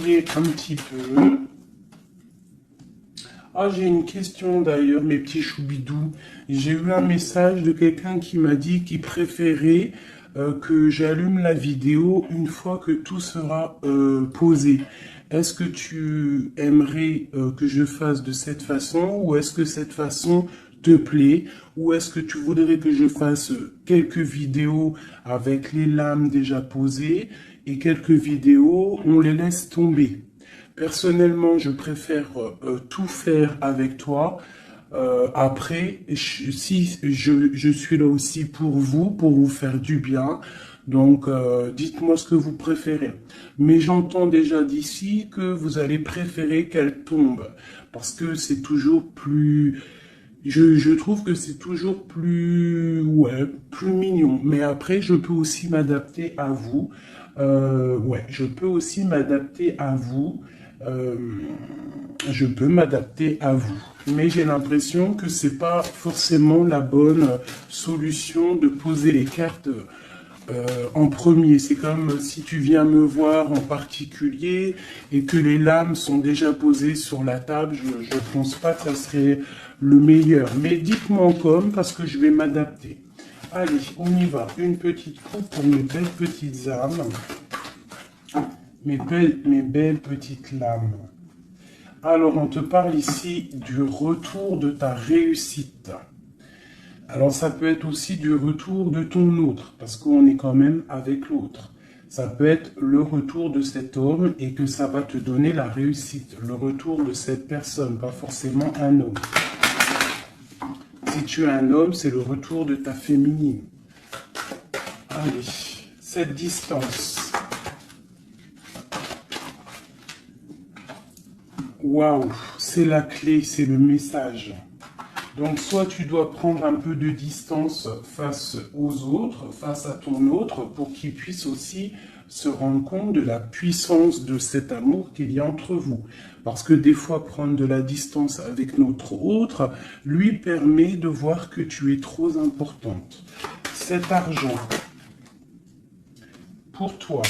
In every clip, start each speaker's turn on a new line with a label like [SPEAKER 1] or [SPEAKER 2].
[SPEAKER 1] colorer un petit peu. Ah, j'ai une question d'ailleurs, mes petits choubidous. J'ai eu un message de quelqu'un qui m'a dit qu'il préférait que j'allume la vidéo une fois que tout sera posé. Est-ce que tu aimerais que je fasse de cette façon ou est-ce que cette façon te plaît ou est-ce que tu voudrais que je fasse quelques vidéos avec les lames déjà posées et quelques vidéos, on les laisse tomber? Personnellement, je préfère tout faire avec toi. Après, si je suis là aussi pour vous faire du bien. Donc, dites-moi ce que vous préférez. Mais j'entends déjà d'ici que vous allez préférer qu'elle tombe. Parce que c'est toujours plus... Je trouve que c'est toujours plus... Ouais, plus mignon. Mais après, je peux aussi m'adapter à vous. Ouais, je peux aussi m'adapter à vous. Euh, je peux m'adapter à vous. Mais j'ai l'impression que c'est pas forcément la bonne solution de poser les cartes en premier. C'est comme si tu viens me voir en particulier et que les lames sont déjà posées sur la table. Je ne pense pas que ça serait le meilleur. Mais dites-moi comme parce que je vais m'adapter. Allez, on y va. Une petite coupe pour mes belles petites âmes. Mes belles petites lames. Alors, on te parle ici du retour de ta réussite. Alors, ça peut être aussi du retour de ton autre, parce qu'on est quand même avec l'autre. Ça peut être le retour de cet homme et que ça va te donner la réussite. Le retour de cette personne, pas forcément un homme. Si tu es un homme, c'est le retour de ta féminine. Allez, cette distance. Waouh, c'est la clé, c'est le message. Donc, soit tu dois prendre un peu de distance face aux autres, face à ton autre, pour qu'il puisse aussi se rendre compte de la puissance de cet amour qu'il y a entre vous. Parce que des fois, prendre de la distance avec notre autre lui permet de voir que tu es trop importante. Cet argent, pour toi,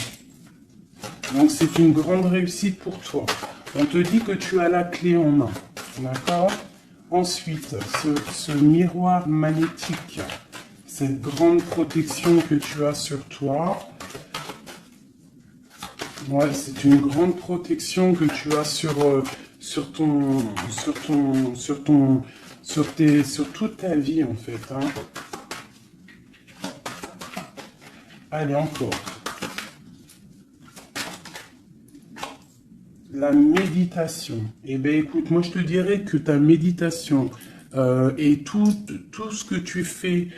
[SPEAKER 1] donc c'est une grande réussite pour toi. On te dit que tu as la clé en main, d'accord? Ensuite, ce miroir magnétique, cette grande protection que tu as sur toi, ouais, c'est une grande protection que tu as sur toute ta vie en fait. Hein. Allez, encore. La méditation. Eh bien, écoute, moi, je te dirais que ta méditation et tout ce que tu fais,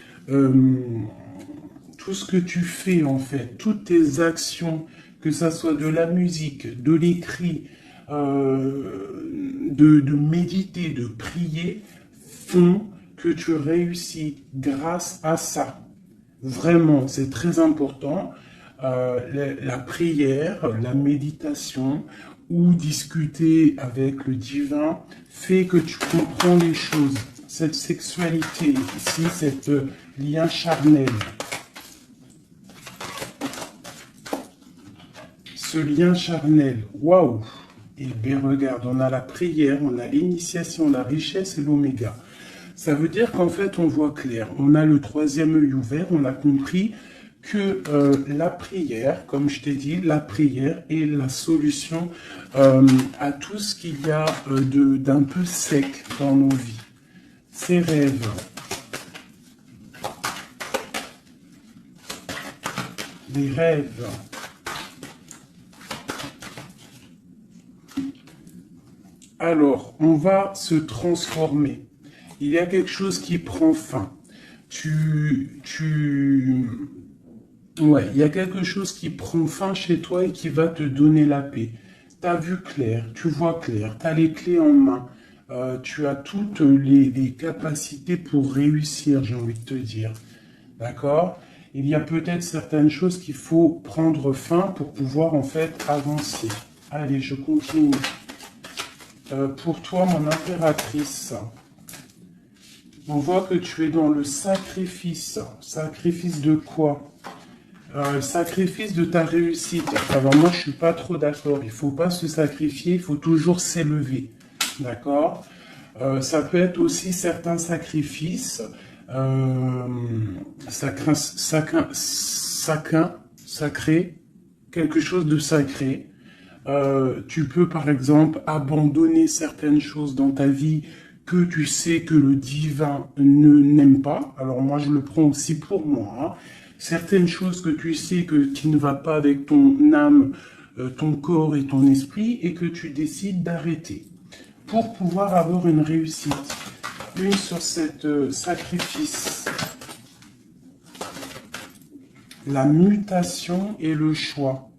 [SPEAKER 1] en fait, toutes tes actions, que ça soit de la musique, de l'écrit, de méditer, de prier, font que tu réussis grâce à ça. Vraiment, c'est très important. La prière, la méditation ou discuter avec le divin fait que tu comprends les choses. Cette sexualité ici, cet lien charnel. Ce lien charnel, waouh! Et bien regarde, on a la prière, on a l'initiation, la richesse et l'oméga. Ça veut dire qu'en fait, on voit clair. On a le troisième œil ouvert, on a compris que la prière, comme je t'ai dit, la prière est la solution à tout ce qu'il y a d'un peu sec dans nos vies. Ces rêves, les rêves, alors on va se transformer. Il y a quelque chose qui prend fin. Ouais, il y a quelque chose qui prend fin chez toi et qui va te donner la paix. Tu as vu clair, tu vois clair, tu as les clés en main, tu as toutes les capacités pour réussir, j'ai envie de te dire. D'accord? Il y a peut-être certaines choses qu'il faut prendre fin pour pouvoir en fait avancer. Allez, je continue. Pour toi, mon impératrice, on voit que tu es dans le sacrifice. Sacrifice de quoi? Le sacrifice de ta réussite. Alors moi, je suis pas trop d'accord. Il faut pas se sacrifier, il faut toujours s'élever. D'accord? Ça peut être aussi certains sacrifices. Sacré, quelque chose de sacré. Tu peux par exemple abandonner certaines choses dans ta vie que tu sais que le divin ne n'aime pas. Alors moi je le prends aussi pour moi, hein. Certaines choses que tu sais qui ne va pas avec ton âme, ton corps et ton esprit et que tu décides d'arrêter pour pouvoir avoir une réussite. Une sur cette sacrifice. La mutation et le choix.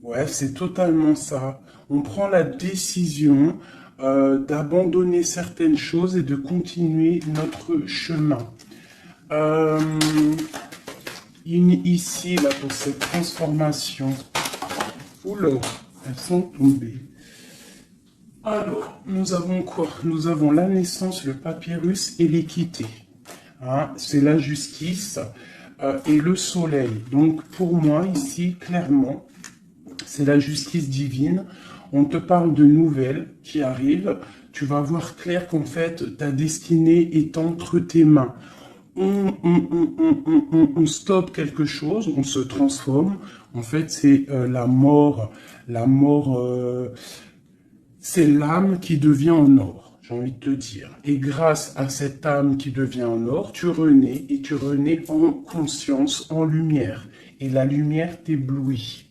[SPEAKER 1] Ouais, c'est totalement ça. On prend la décision d'abandonner certaines choses et de continuer notre chemin. Ici, là, pour cette transformation. Oula, elles sont tombées. Alors, nous avons quoi? Nous avons la naissance, le papyrus et l'équité. Hein, c'est la justice et le soleil. Donc, pour moi, ici, clairement, c'est la justice divine. On te parle de nouvelles qui arrivent. Tu vas voir clair qu'en fait, ta destinée est entre tes mains. On stoppe quelque chose, on se transforme. En fait, c'est la mort. La mort, c'est l'âme qui devient en or, j'ai envie de te dire. Et grâce à cette âme qui devient en or, tu renais et tu renais en conscience, en lumière. Et la lumière t'éblouit.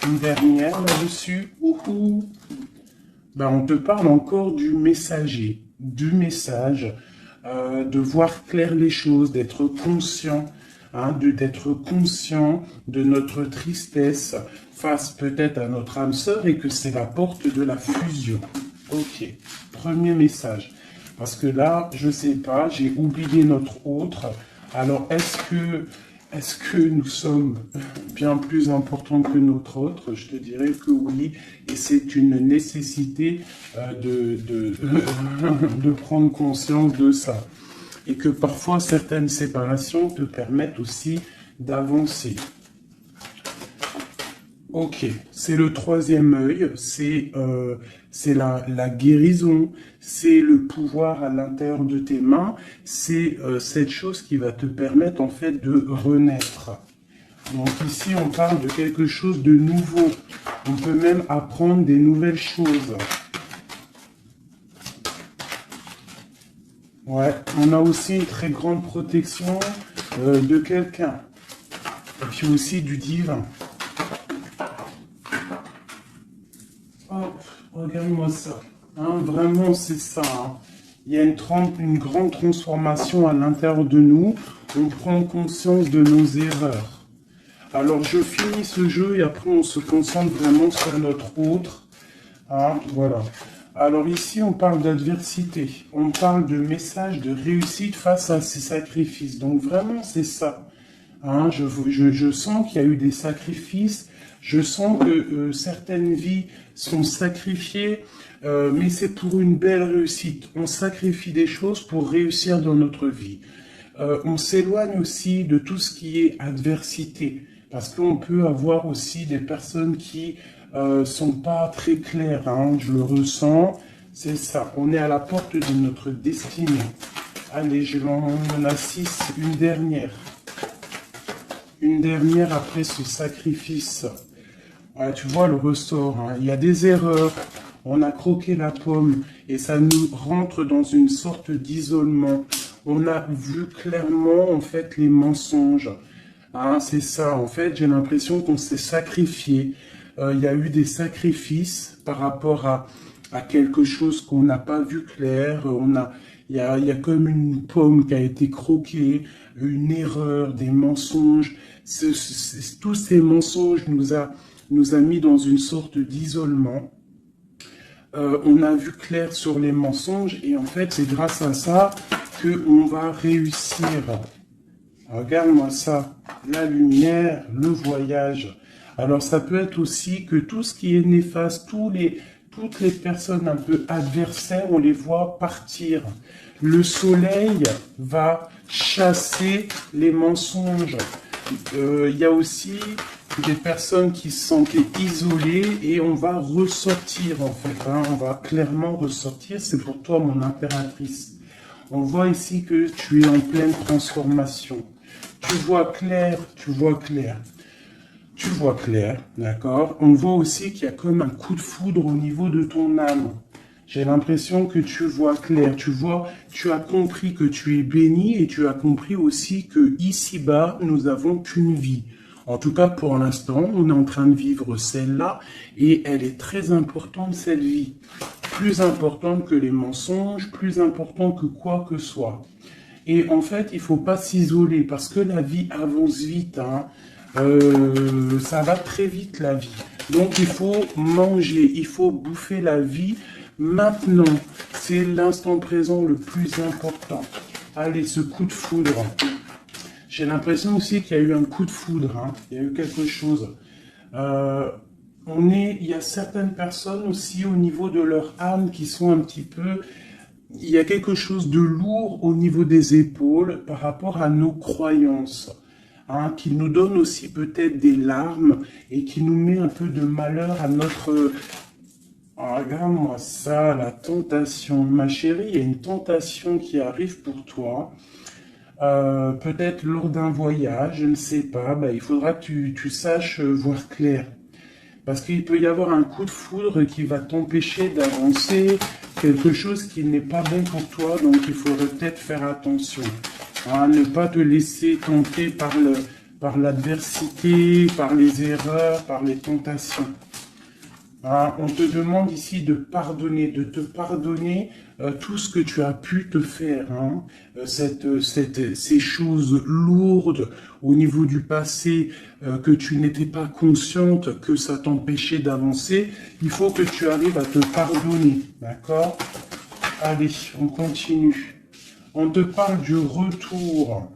[SPEAKER 1] Une dernière là-dessus. Ben, on te parle encore du messager, du message, de voir clair les choses, d'être conscient, hein, d'être conscient de notre tristesse face peut-être à notre âme sœur et que c'est la porte de la fusion. Ok, premier message. Parce que là, je sais pas, j'ai oublié notre autre. Alors, est-ce que nous sommes bien plus importants que notre autre? Je te dirais que oui, et c'est une nécessité de prendre conscience de ça. Et que parfois, certaines séparations te permettent aussi d'avancer. Ok, c'est le troisième œil, c'est la guérison, c'est le pouvoir à l'intérieur de tes mains, c'est cette chose qui va te permettre en fait de renaître. Donc ici on parle de quelque chose de nouveau, on peut même apprendre des nouvelles choses. Ouais, on a aussi une très grande protection de quelqu'un, et puis aussi du divin. Oh, regarde-moi ça. Hein, vraiment, c'est ça. Hein. Il y a une grande transformation à l'intérieur de nous. On prend conscience de nos erreurs. Alors, je finis ce jeu et après, on se concentre vraiment sur notre autre. Hein, voilà. Alors ici, on parle d'adversité. On parle de message de réussite face à ces sacrifices. Donc, vraiment, c'est ça. Hein, je sens qu'il y a eu des sacrifices. Je sens que certaines vies sont sacrifiées, mais c'est pour une belle réussite. On sacrifie des choses pour réussir dans notre vie. On s'éloigne aussi de tout ce qui est adversité, parce qu'on peut avoir aussi des personnes qui sont pas très claires. Hein, je le ressens, c'est ça. On est à la porte de notre destinée. Allez, je l'en a 6, une dernière. Une dernière après ce sacrifice. Ouais, tu vois le ressort, hein. Il y a des erreurs, on a croqué la pomme et ça nous rentre dans une sorte d'isolement. On a vu clairement en fait les mensonges. Hein, c'est ça, en fait, j'ai l'impression qu'on s'est sacrifié. Il y a eu des sacrifices par rapport à quelque chose qu'on n'a pas vu clair. Il y a comme une pomme qui a été croquée, une erreur, des mensonges. Tous ces mensonges nous a mis dans une sorte d'isolement. On a vu clair sur les mensonges et en fait, c'est grâce à ça qu'on va réussir. Regarde-moi ça, la lumière, le voyage. Alors ça peut être aussi que tout ce qui est néfaste, toutes les personnes un peu adversaires, on les voit partir. Le soleil va chasser les mensonges. Il y a aussi des personnes qui se sentaient isolées et on va ressortir en fait, hein, on va clairement ressortir. C'est pour toi mon impératrice. On voit ici que tu es en pleine transformation. Tu vois clair, tu vois clair. Tu vois clair, d'accord? On voit aussi qu'il y a comme un coup de foudre au niveau de ton âme. J'ai l'impression que tu vois clair, tu vois, tu as compris que tu es béni et tu as compris aussi que ici-bas, nous n'avons qu'une vie. En tout cas, pour l'instant, on est en train de vivre celle-là et elle est très importante, cette vie. Plus importante que les mensonges, plus importante que quoi que soit. Et en fait, il faut pas s'isoler parce que la vie avance vite, hein. Ça va très vite la vie. Donc il faut manger, il faut bouffer la vie maintenant. C'est l'instant présent le plus important. Allez, ce coup de foudre. J'ai l'impression aussi qu'il y a eu un coup de foudre, hein. Il y a eu quelque chose. Il y a certaines personnes aussi au niveau de leur âme qui sont un petit peu... Il y a quelque chose de lourd au niveau des épaules par rapport à nos croyances. Hein, qui nous donne aussi peut-être des larmes et qui nous met un peu de malheur à notre... Oh, regarde-moi ça, la tentation. Ma chérie, il y a une tentation qui arrive pour toi. Peut-être lors d'un voyage, je ne sais pas. Bah, il faudra que tu saches voir clair. Parce qu'il peut y avoir un coup de foudre qui va t'empêcher d'avancer, quelque chose qui n'est pas bon pour toi, donc il faudrait peut-être faire attention. Hein, ne pas te laisser tenter par l'adversité, par les erreurs, par les tentations. Hein, on te demande ici de te pardonner tout ce que tu as pu te faire. Hein, ces choses lourdes au niveau du passé que tu n'étais pas consciente, que ça t'empêchait d'avancer. Il faut que tu arrives à te pardonner. D'accord? Allez, on continue. On te parle du retour.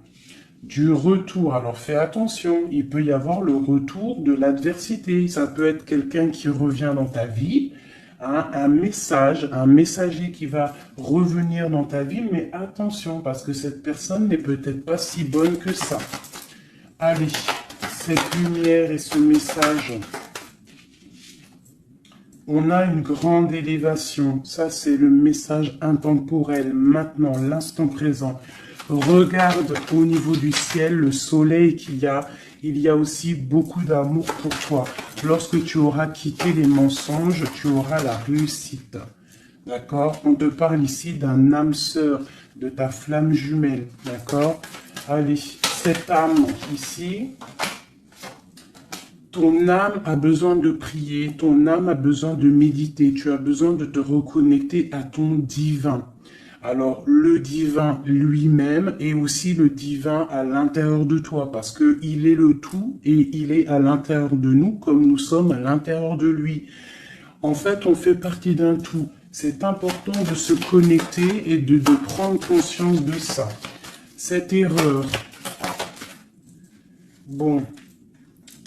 [SPEAKER 1] Du retour. Alors fais attention, il peut y avoir le retour de l'adversité. Ça peut être quelqu'un qui revient dans ta vie, hein, un messager qui va revenir dans ta vie, mais attention, parce que cette personne n'est peut-être pas si bonne que ça. Allez, cette lumière et ce message... On a une grande élévation. Ça, c'est le message intemporel. Maintenant, l'instant présent. Regarde au niveau du ciel, le soleil qu'il y a. Il y a aussi beaucoup d'amour pour toi. Lorsque tu auras quitté les mensonges, tu auras la réussite. D'accord? On te parle ici d'un âme sœur, de ta flamme jumelle. D'accord? Allez, cette âme ici... Ton âme a besoin de prier, ton âme a besoin de méditer, tu as besoin de te reconnecter à ton divin. Alors, le divin lui-même et aussi le divin à l'intérieur de toi, parce que il est le tout et il est à l'intérieur de nous comme nous sommes à l'intérieur de lui. En fait, on fait partie d'un tout. C'est important de se connecter et de prendre conscience de ça. Cette erreur. Bon.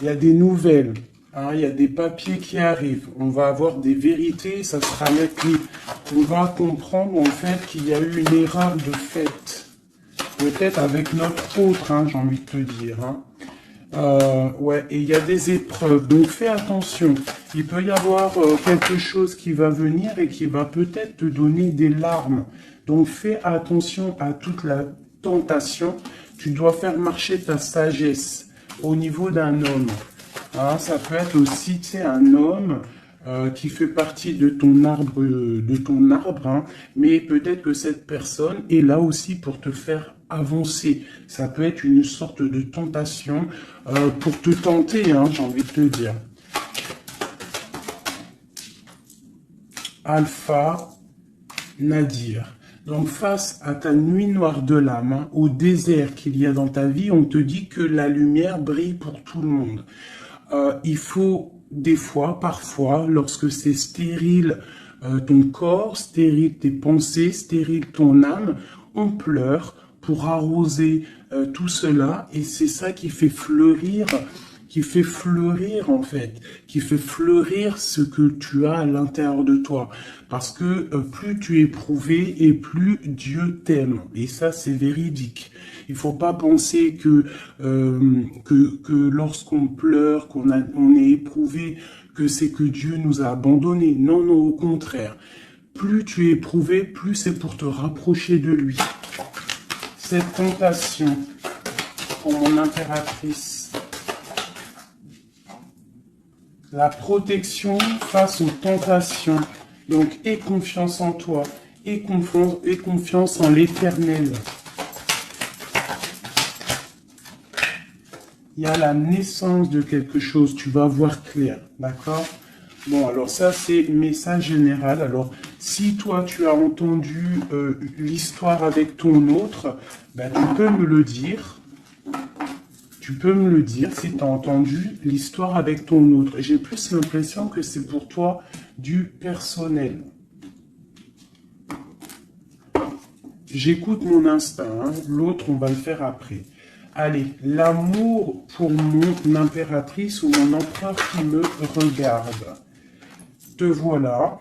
[SPEAKER 1] Il y a des nouvelles, hein, il y a des papiers qui arrivent, on va avoir des vérités, ça sera écrit. On va comprendre en fait qu'il y a eu une erreur de fait. Peut-être avec notre autre, hein, j'ai envie de te dire. Hein. Ouais, et il y a des épreuves, donc fais attention. Il peut y avoir quelque chose qui va venir et qui va peut-être te donner des larmes. Donc fais attention à toute la tentation. Tu dois faire marcher ta sagesse. Au niveau d'un homme, hein, ça peut être aussi, tu sais, un homme qui fait partie de ton arbre, hein, mais peut-être que cette personne est là aussi pour te faire avancer. Ça peut être une sorte de tentation pour te tenter, hein, j'ai envie de te dire. Alpha Nadir. Donc face à ta nuit noire de l'âme, hein, au désert qu'il y a dans ta vie, on te dit que la lumière brille pour tout le monde. Il faut des fois, parfois, lorsque c'est stérile ton corps, stérile tes pensées, stérile ton âme, on pleure pour arroser tout cela et c'est ça qui fait fleurir qui fait fleurir en fait, qui fait fleurir ce que tu as à l'intérieur de toi. Parce que plus tu es éprouvé et plus Dieu t'aime. Et ça, c'est véridique. Il faut pas penser que lorsqu'on pleure, on est éprouvé, que c'est que Dieu nous a abandonnés. Non, non, au contraire. Plus tu es éprouvé, plus c'est pour te rapprocher de lui. Cette tentation, pour mon impératrice, la protection face aux tentations. Donc, aie confiance en toi, aie confiance en l'Éternel. Il y a la naissance de quelque chose, tu vas voir clair, d'accord? Bon, alors ça, c'est message général. Alors, si toi, tu as entendu l'histoire avec ton autre, ben, tu peux me le dire. Tu peux me le dire si tu as entendu l'histoire avec ton autre. J'ai plus l'impression que c'est pour toi du personnel. J'écoute mon instinct, hein. L'autre, on va le faire après. Allez, l'amour pour mon impératrice ou mon empereur qui me regarde. Te voilà.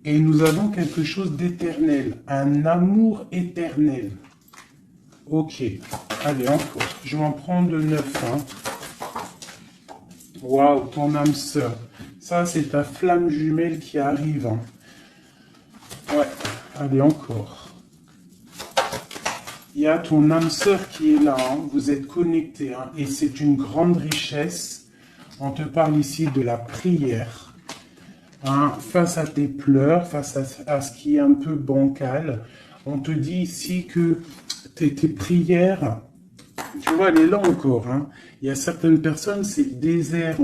[SPEAKER 1] Et nous avons quelque chose d'éternel. Un amour éternel. Ok. Allez, encore. Je vais en prendre de 9. Hein. Waouh, ton âme sœur. Ça, c'est ta flamme jumelle qui arrive. Hein. Ouais. Allez, encore. Il y a ton âme sœur qui est là, hein. Vous êtes connectés, hein. Et c'est une grande richesse. On te parle ici de la prière. Hein. Face à tes pleurs, face à ce qui est un peu bancal, on te dit ici que tes prières, tu vois, elle est là encore. Hein. Il y a certaines personnes, c'est le désert,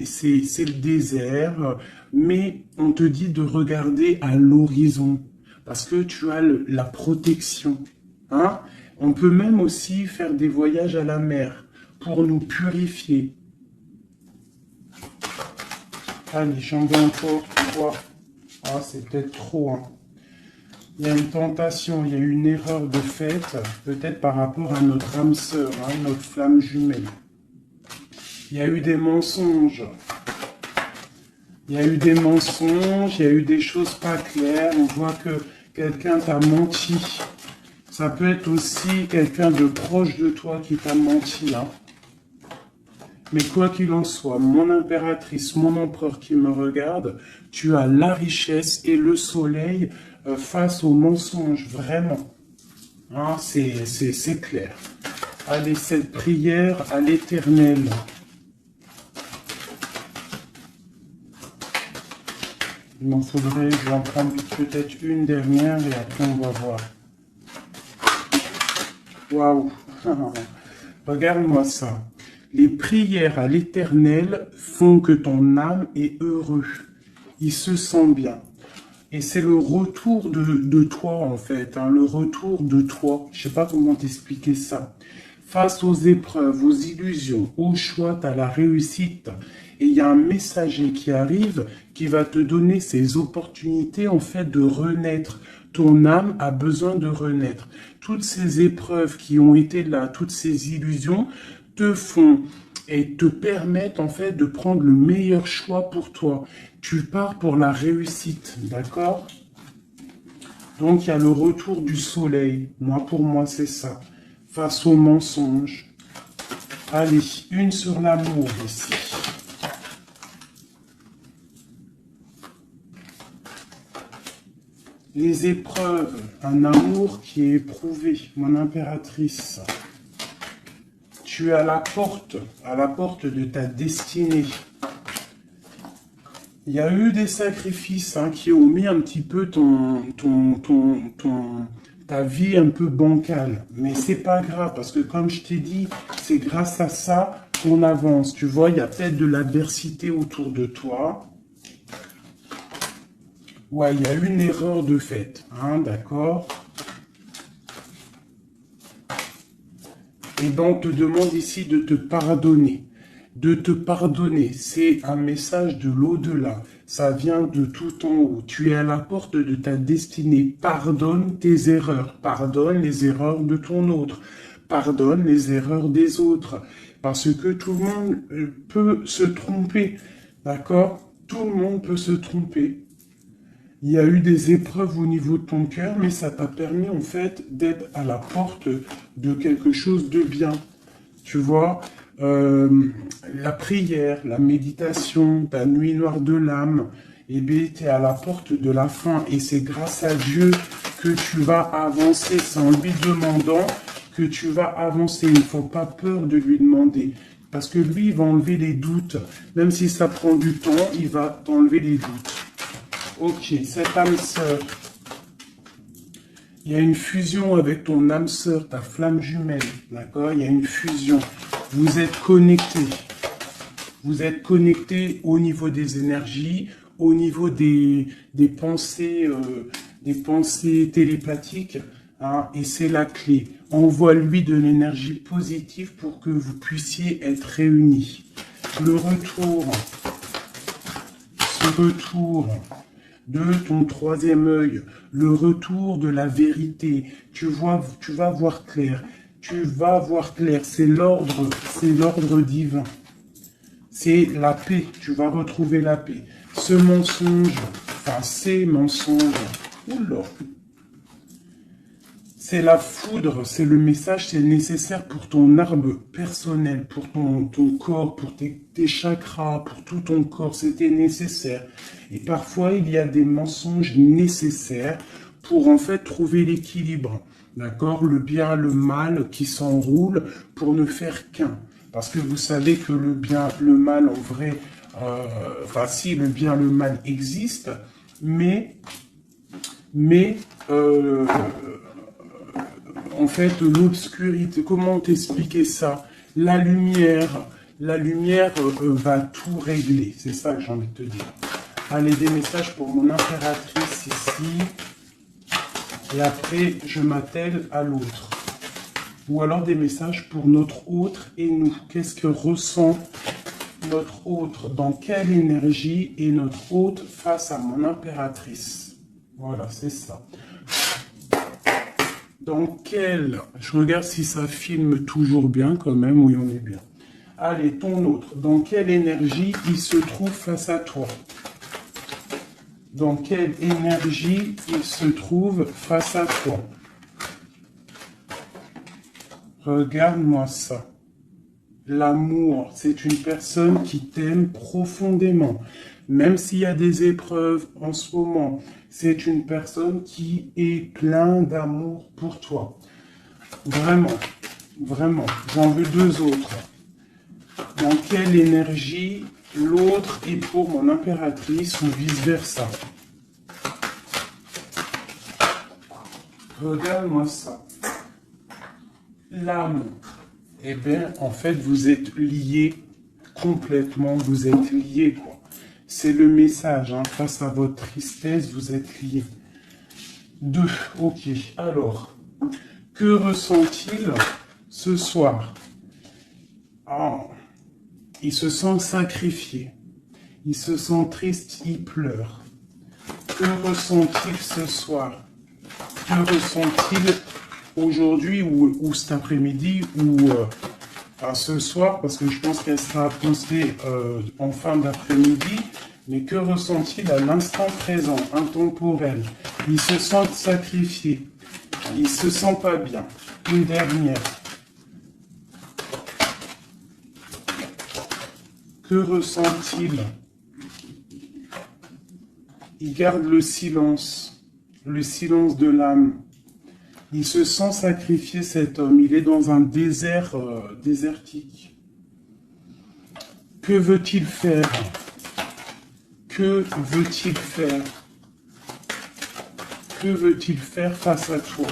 [SPEAKER 1] c'est le désert, mais on te dit de regarder à l'horizon, parce que tu as la protection. Hein? On peut même aussi faire des voyages à la mer pour nous purifier. Allez, j'en veux encore 3. Ah, c'est peut-être trop. Hein. Il y a une tentation, il y a une erreur de fait, peut-être par rapport à notre âme sœur, hein, notre flamme jumelle. Il y a eu des mensonges. Il y a eu des mensonges, il y a eu des choses pas claires. On voit que quelqu'un t'a menti. Ça peut être aussi quelqu'un de proche de toi qui t'a menti, hein. Mais quoi qu'il en soit, mon impératrice, mon empereur qui me regarde, tu as la richesse et le soleil face aux mensonges, vraiment. Hein, c'est clair. Allez, cette prière à l'Éternel. Il m'en faudrait, je vais en prendre peut-être une dernière et après on va voir. Waouh. Regarde-moi ça. Les prières à l'Éternel font que ton âme est heureux. Il se sent bien. Et c'est le retour de toi, en fait. Hein, le retour de toi. Je ne sais pas comment t'expliquer ça. Face aux épreuves, aux illusions, au choix, à la réussite. Et il y a un messager qui arrive qui va te donner ces opportunités, en fait, de renaître. Ton âme a besoin de renaître. Toutes ces épreuves qui ont été là, toutes ces illusions, te font et te permettent en fait de prendre le meilleur choix pour toi. Tu pars pour la réussite, d'accord? Donc il y a le retour du soleil. Pour moi c'est ça. Face aux mensonges. Allez, une sur l'amour ici. Les épreuves, un amour qui est éprouvé, mon impératrice. Tu es à la porte de ta destinée. Il y a eu des sacrifices qui ont mis un petit peu ta vie un peu bancale. Mais c'est pas grave, parce que comme je t'ai dit, c'est grâce à ça qu'on avance. Tu vois, il y a peut-être de l'adversité autour de toi. Ouais, il y a une erreur de fait, d'accord? Et donc, on te demande ici de te pardonner. De te pardonner, c'est un message de l'au-delà. Ça vient de tout en haut. Tu es à la porte de ta destinée. Pardonne tes erreurs. Pardonne les erreurs de ton autre. Pardonne les erreurs des autres. Parce que tout le monde peut se tromper, d'accord? Tout le monde peut se tromper. Il y a eu des épreuves au niveau de ton cœur, mais ça t'a permis en fait d'être à la porte de quelque chose de bien. Tu vois, la prière, la méditation, ta nuit noire de l'âme, eh bien, tu es à la porte de la fin. Et c'est grâce à Dieu que tu vas avancer. C'est en lui demandant que tu vas avancer. Il ne faut pas peur de lui demander. Parce que lui, il va enlever les doutes. Même si ça prend du temps, il va t'enlever les doutes. Ok, cette âme sœur. Il y a une fusion avec ton âme sœur, ta flamme jumelle. D'accord? Il y a une fusion. Vous êtes connectés. Vous êtes connectés au niveau des énergies, au niveau des pensées télépathiques. Hein, et c'est la clé. Envoie-lui de l'énergie positive pour que vous puissiez être réunis. Le retour. Ce retour de ton troisième œil, le retour de la vérité. Tu vas voir clair. Tu vas voir clair. C'est l'ordre divin. C'est la paix. Tu vas retrouver la paix. Ce mensonge, enfin ces mensonges, oula, c'est la foudre, c'est le message, c'est nécessaire pour ton arbre personnel, pour ton corps, pour tes chakras, pour tout ton corps, c'était nécessaire. Et parfois, il y a des mensonges nécessaires pour en fait trouver l'équilibre. D'accord? Le bien, le mal qui s'enroule pour ne faire qu'un. Parce que vous savez que le bien, le mal en vrai, enfin si le bien, le mal existe, mais en fait, l'obscurité, comment t'expliquer ça? La lumière va tout régler. C'est ça que j'ai envie de te dire. Allez, des messages pour mon impératrice ici. Et après, je m'attelle à l'autre. Ou alors des messages pour notre autre et nous. Qu'est-ce que ressent notre autre? Dans quelle énergie est notre autre face à mon impératrice? Voilà, c'est ça. Dans quel... Je regarde si ça filme toujours bien quand même. Oui, on est bien. Allez, ton autre. Dans quelle énergie il se trouve face à toi? Dans quelle énergie il se trouve face à toi? Regarde-moi ça. L'amour, c'est une personne qui t'aime profondément. Même s'il y a des épreuves en ce moment, c'est une personne qui est plein d'amour pour toi. Vraiment, vraiment. J'en veux deux autres. Dans quelle énergie l'autre est pour mon impératrice ou vice-versa? Regarde-moi ça. L'âme. Eh bien, en fait, vous êtes liés complètement. Vous êtes liés, quoi. C'est le message. Hein. Face à votre tristesse, vous êtes liés. 2. Ok. Alors, que ressent-il ce soir? Ah, il se sent sacrifié. Il se sent triste, il pleure. Que ressent-il ce soir? Que ressent-il aujourd'hui ou cet après-midi ou ce soir, parce que je pense qu'elle sera postée en fin d'après-midi, mais que ressent-il à l'instant présent, intemporel? Il se sent sacrifié, il se sent pas bien. Une dernière. Que ressent-il? Il garde le silence de l'âme. Il se sent sacrifié, cet homme. Il est dans un désert désertique. Que veut-il faire? Que veut-il faire? Que veut-il faire face à toi?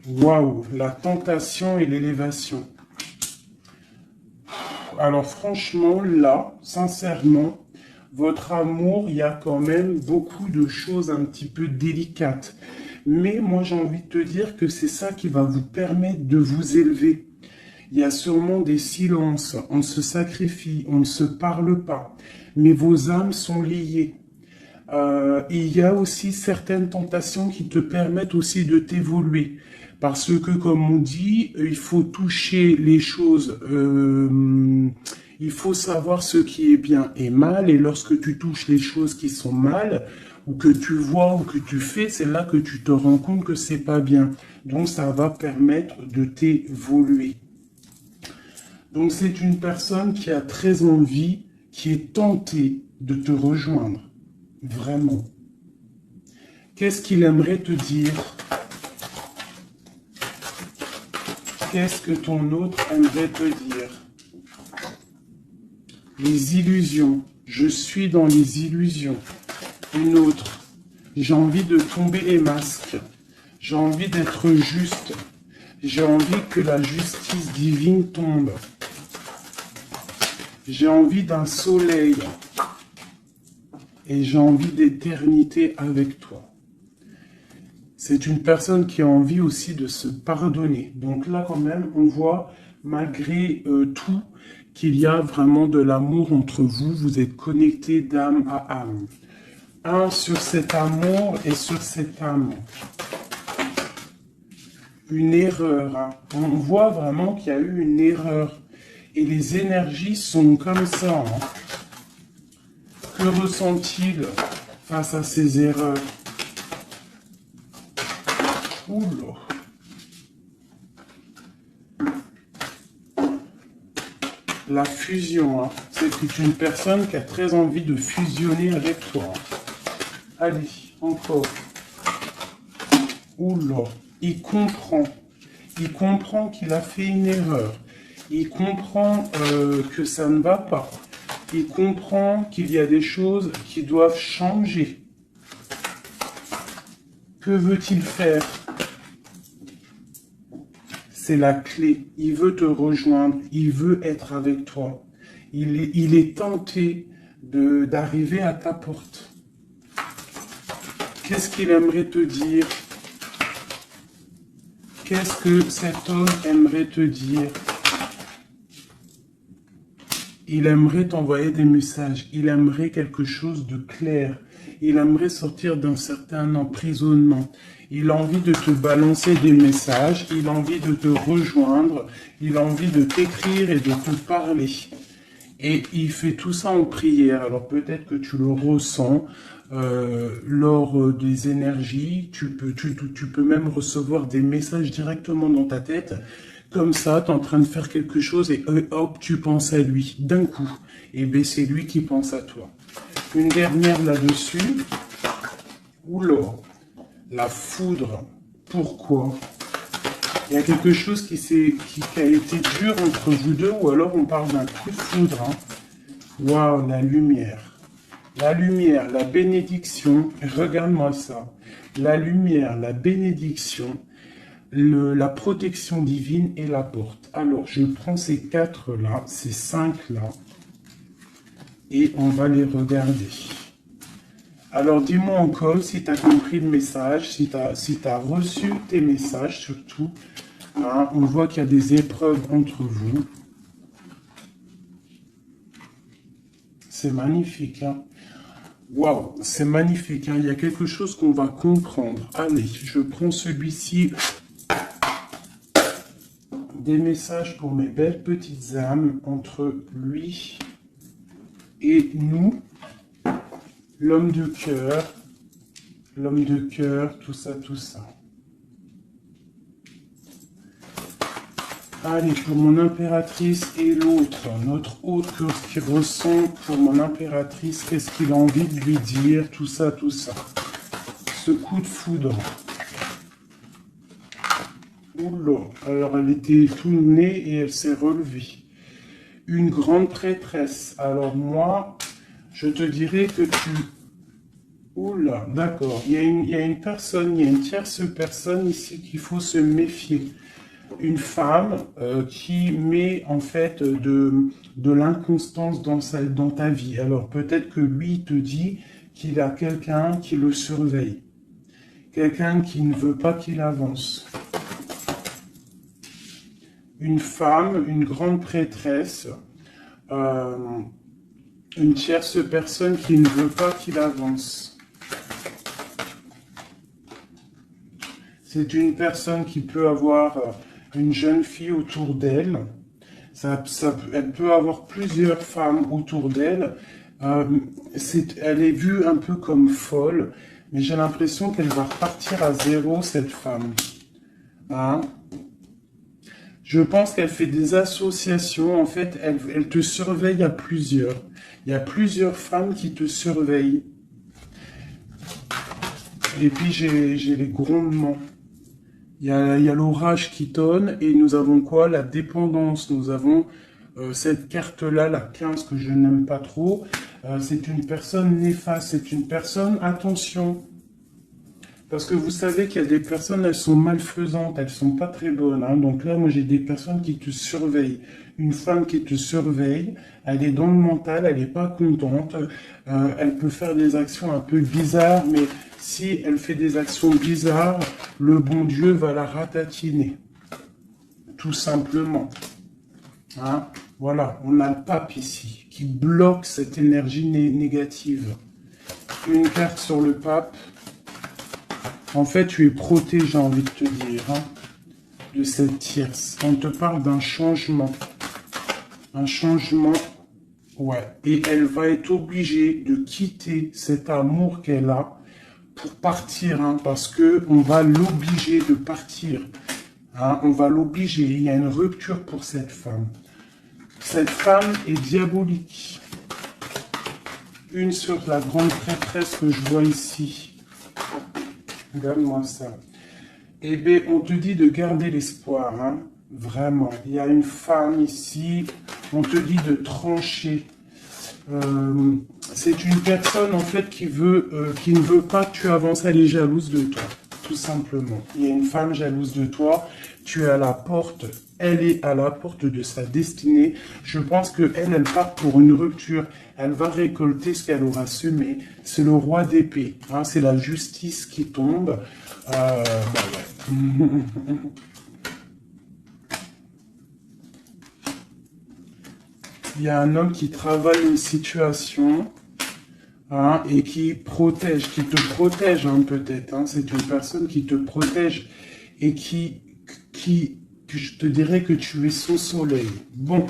[SPEAKER 1] Waouh, la tentation et l'élévation. Alors franchement, là, sincèrement, votre amour, il y a quand même beaucoup de choses un petit peu délicates. Mais moi, j'ai envie de te dire que c'est ça qui va vous permettre de vous élever. Il y a sûrement des silences, on se sacrifie, on ne se parle pas. Mais vos âmes sont liées. Il y a aussi certaines tentations qui te permettent aussi de t'évoluer. Parce que, comme on dit, il faut toucher les choses, il faut savoir ce qui est bien et mal, et lorsque tu touches les choses qui sont mal, ou que tu vois, ou que tu fais, c'est là que tu te rends compte que c'est pas bien. Donc, ça va permettre de t'évoluer. Donc, c'est une personne qui a très envie, qui est tentée de te rejoindre. Vraiment. Qu'est-ce qu'il aimerait te dire? Qu'est-ce que ton autre aimerait te dire? Les illusions. Je suis dans les illusions. Une autre. J'ai envie de tomber les masques. J'ai envie d'être juste. J'ai envie que la justice divine tombe. J'ai envie d'un soleil. Et j'ai envie d'éternité avec toi. C'est une personne qui a envie aussi de se pardonner. Donc là, quand même, on voit, malgré tout, qu'il y a vraiment de l'amour entre vous. Vous êtes connectés d'âme à âme. Un sur cet amour et sur cette âme. Une erreur. Hein. On voit vraiment qu'il y a eu une erreur. Et les énergies sont comme ça. Hein. Que ressent-il face à ces erreurs? Oula. La fusion, hein. C'est une personne qui a très envie de fusionner avec toi. Allez, encore. Oula. Il comprend qu'il a fait une erreur. Il comprend que ça ne va pas. Il comprend qu'il y a des choses qui doivent changer. Que veut-il faire? C'est la clé. Il veut te rejoindre. Il veut être avec toi. Il est tenté d'arriver à ta porte. Qu'est-ce qu'il aimerait te dire? Qu'est-ce que cet homme aimerait te dire? Il aimerait t'envoyer des messages. Il aimerait quelque chose de clair. Il aimerait sortir d'un certain emprisonnement. Il a envie de te balancer des messages. Il a envie de te rejoindre. Il a envie de t'écrire et de te parler. Et il fait tout ça en prière. Alors peut-être que tu le ressens lors des énergies. Tu peux même recevoir des messages directement dans ta tête. Comme ça, tu es en train de faire quelque chose et hop, tu penses à lui d'un coup. Et bien, c'est lui qui pense à toi. Une dernière là-dessus. Oula, la foudre. Pourquoi? Il y a quelque chose qui a été dur entre vous deux, ou alors on parle d'un coup de foudre. Hein. Waouh, la lumière. La lumière, la bénédiction. Regarde-moi ça. La lumière, la bénédiction. La protection divine et la porte. Alors, je prends ces 4 là, ces 5 là, et on va les regarder. Alors, dis-moi encore si tu as compris le message, si tu as reçu tes messages surtout. Hein, on voit qu'il y a des épreuves entre vous. C'est magnifique. Hein? Waouh, c'est magnifique. Hein? Il y a quelque chose qu'on va comprendre. Allez, je prends celui-ci. Des messages pour mes belles petites âmes entre lui et nous, l'homme de cœur, tout ça, tout ça. Allez, pour mon impératrice et l'autre, notre autre qui ressent pour mon impératrice, qu'est-ce qu'il a envie de lui dire, tout ça, tout ça. Ce coup de foudre. Oula, alors elle était tout née et elle s'est relevée. Une grande prêtresse. Alors moi, je te dirais que tu... Oula, d'accord. Il y a une personne, il y a une tierce personne ici qu'il faut se méfier. Une femme qui met en fait de l'inconstance dans ta vie. Alors peut-être que lui te dit qu'il a quelqu'un qui le surveille. Quelqu'un qui ne veut pas qu'il avance. Une femme, une grande prêtresse, une tierce personne qui ne veut pas qu'il avance. C'est une personne qui peut avoir une jeune fille autour d'elle. Elle peut avoir plusieurs femmes autour d'elle. Elle est vue un peu comme folle, mais j'ai l'impression qu'elle va repartir à zéro, cette femme. Hein? Je pense qu'elle fait des associations. En fait, elle te surveille à plusieurs. Il y a plusieurs femmes qui te surveillent. Et puis, j'ai les grondements. Il y a l'orage qui tonne. Et nous avons quoi? La dépendance. Nous avons cette carte-là, la 15, que je n'aime pas trop. C'est une personne néfaste. C'est une personne, attention. Parce que vous savez qu'il y a des personnes, elles sont malfaisantes, elles sont pas très bonnes. Hein. Donc là, moi, j'ai des personnes qui te surveillent. Une femme qui te surveille, elle est dans le mental, elle n'est pas contente. Elle peut faire des actions un peu bizarres, mais si elle fait des actions bizarres, le bon Dieu va la ratatiner. Tout simplement. Hein. Voilà, on a le pape ici, qui bloque cette énergie négative. Une carte sur le pape. En fait, tu es protégé, j'ai envie de te dire, hein, de cette tierce. On te parle d'un changement. Un changement, ouais. Et elle va être obligée de quitter cet amour qu'elle a pour partir, hein, parce que on va l'obliger de partir. Hein, on va l'obliger. Il y a une rupture pour cette femme. Cette femme est diabolique. Une sur la grande prêtresse que je vois ici. Regarde-moi ça. Eh bien, on te dit de garder l'espoir, hein. Vraiment. Il y a une femme ici. On te dit de trancher. C'est une personne, en fait, qui ne veut pas que tu avances. Elle est jalouse de toi, tout simplement. Il y a une femme jalouse de toi. Tu es à la porte. Elle est à la porte de sa destinée. Je pense qu'elle part pour une rupture. Elle va récolter ce qu'elle aura semé. C'est le roi d'épée. Hein, c'est la justice qui tombe. Bah ouais. Il y a un homme qui travaille une situation, hein, et qui te protège, hein, peut-être. Hein. C'est une personne qui te protège et je te dirais que tu es son soleil. Bon.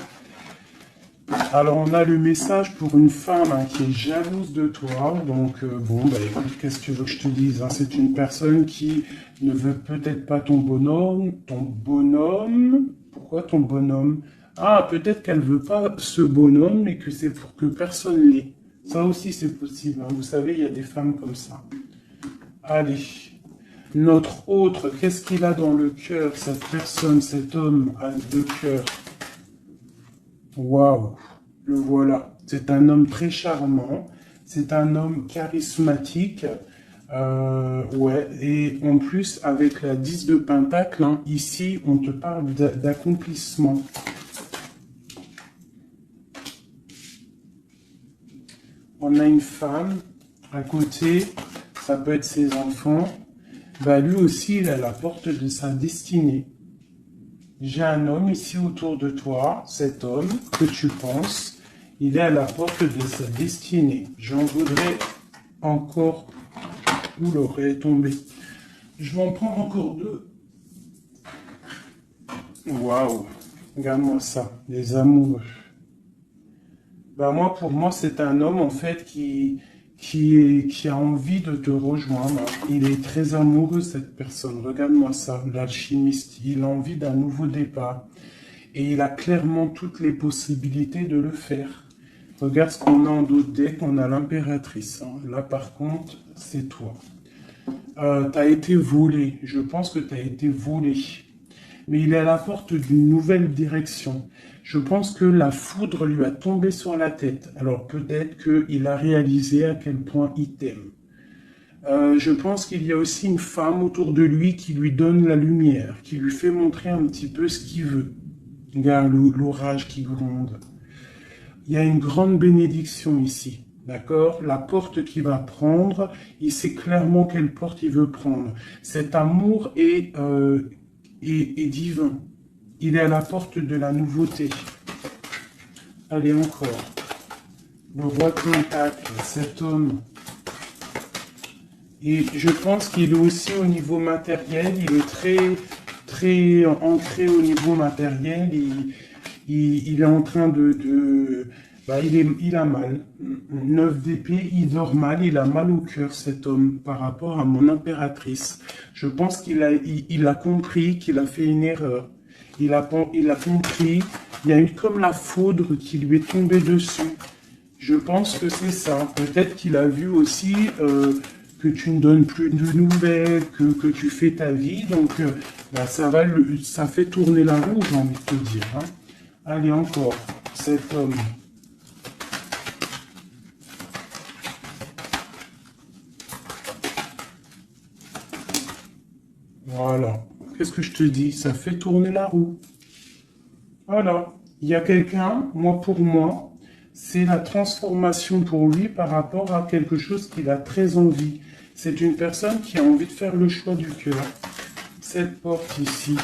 [SPEAKER 1] Alors, on a le message pour une femme, hein, qui est jalouse de toi. Donc, bon, bah écoute, qu'est-ce que tu veux que je te dise, hein? C'est une personne qui ne veut peut-être pas ton bonhomme. Ton bonhomme? Pourquoi ton bonhomme? Ah, peut-être qu'elle veut pas ce bonhomme, mais que c'est pour que personne l'ait. Ça aussi, c'est possible. Hein. Vous savez, il y a des femmes comme ça. Allez. Notre autre, qu'est-ce qu'il a dans le cœur, cette personne, cet homme a le cœur? Waouh, le voilà. C'est un homme très charmant, c'est un homme charismatique, ouais. Et en plus, avec la 10 de Pentacle, hein, ici, on te parle d'accomplissement. On a une femme à côté, ça peut être ses enfants. Bah, lui aussi, il est à la porte de sa destinée. J'ai un homme ici autour de toi, cet homme que tu penses, il est à la porte de sa destinée. J'en voudrais encore. Où l'aurait tombé? Je vais en prendre encore deux. Waouh, regarde-moi ça, les amoureux. Bah moi, pour moi, c'est un homme en fait qui a envie de te rejoindre. Il est très amoureux, cette personne. Regarde-moi ça, l'alchimiste. Il a envie d'un nouveau départ. Et il a clairement toutes les possibilités de le faire. Regarde ce qu'on a en d'autres decks. On a l'impératrice. Hein. Là, par contre, c'est toi. T'as été volé. Je pense que t'as été volé. Mais il est à la porte d'une nouvelle direction. Je pense que la foudre lui a tombé sur la tête. Alors peut-être qu'il a réalisé à quel point il t'aime. Je pense qu'il y a aussi une femme autour de lui qui lui donne la lumière, qui lui fait montrer un petit peu ce qu'il veut. Regarde l'orage qui gronde. Il y a une grande bénédiction ici. D'accord? La porte qu'il va prendre, il sait clairement quelle porte il veut prendre. Cet amour est divin. Il est à la porte de la nouveauté. Allez, encore. Le roi de Pentacle, cet homme. Et je pense qu'il est aussi au niveau matériel, il est très ancré au niveau matériel. Il est en train bah, il a mal. 9 d'épée, il dort mal, il a mal au cœur, cet homme, par rapport à mon impératrice. Je pense il a compris qu'il a fait une erreur. Il a compris, il y a eu comme la foudre qui lui est tombée dessus. Je pense que c'est ça. Peut-être qu'il a vu aussi que tu ne donnes plus de nouvelles, que tu fais ta vie. Donc, bah, ça fait tourner la roue, j'ai envie de te dire. Hein. Allez, encore, cet homme. Voilà. Qu'est-ce que je te dis? Ça fait tourner la roue. Voilà. Il y a quelqu'un, pour moi, c'est la transformation pour lui par rapport à quelque chose qu'il a très envie. C'est une personne qui a envie de faire le choix du cœur. Cette porte ici.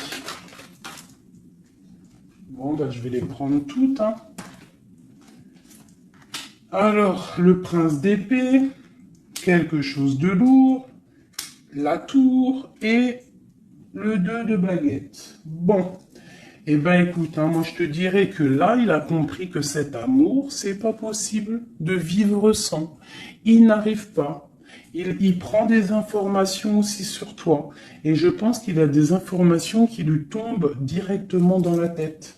[SPEAKER 1] Bon, bah, je vais les prendre toutes. Hein. Alors, le prince d'épée, quelque chose de lourd, la tour et le 2 de baguette. Bon, eh ben écoute, hein, moi je te dirais que là, il a compris que cet amour, c'est pas possible de vivre sans. Il n'arrive pas. Il prend des informations aussi sur toi. Et je pense qu'il a des informations qui lui tombent directement dans la tête.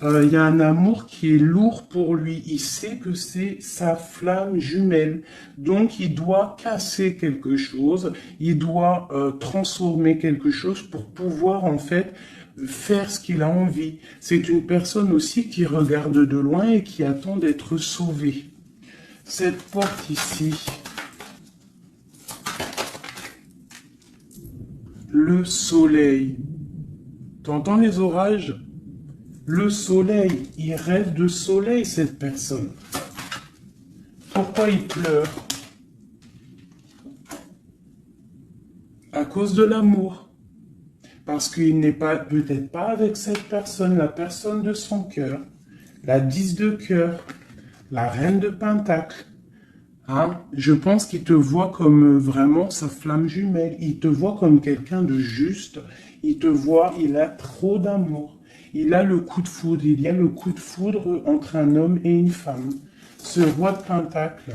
[SPEAKER 1] Il y a un amour qui est lourd pour lui. Il sait que c'est sa flamme jumelle. Donc, il doit casser quelque chose. Il doit transformer quelque chose pour pouvoir, en fait, faire ce qu'il a envie. C'est une personne aussi qui regarde de loin et qui attend d'être sauvée. Cette porte ici, le soleil. T'entends les orages? Le soleil, il rêve de soleil, cette personne. Pourquoi il pleure? À cause de l'amour. Parce qu'il n'est pas, peut-être pas avec cette personne, la personne de son cœur. La 10 de cœur. La reine de pentacle. Hein? Je pense qu'il te voit comme vraiment sa flamme jumelle. Il te voit comme quelqu'un de juste. Il te voit, il a trop d'amour. Il a le coup de foudre. Il y a le coup de foudre entre un homme et une femme. Ce roi de pentacle.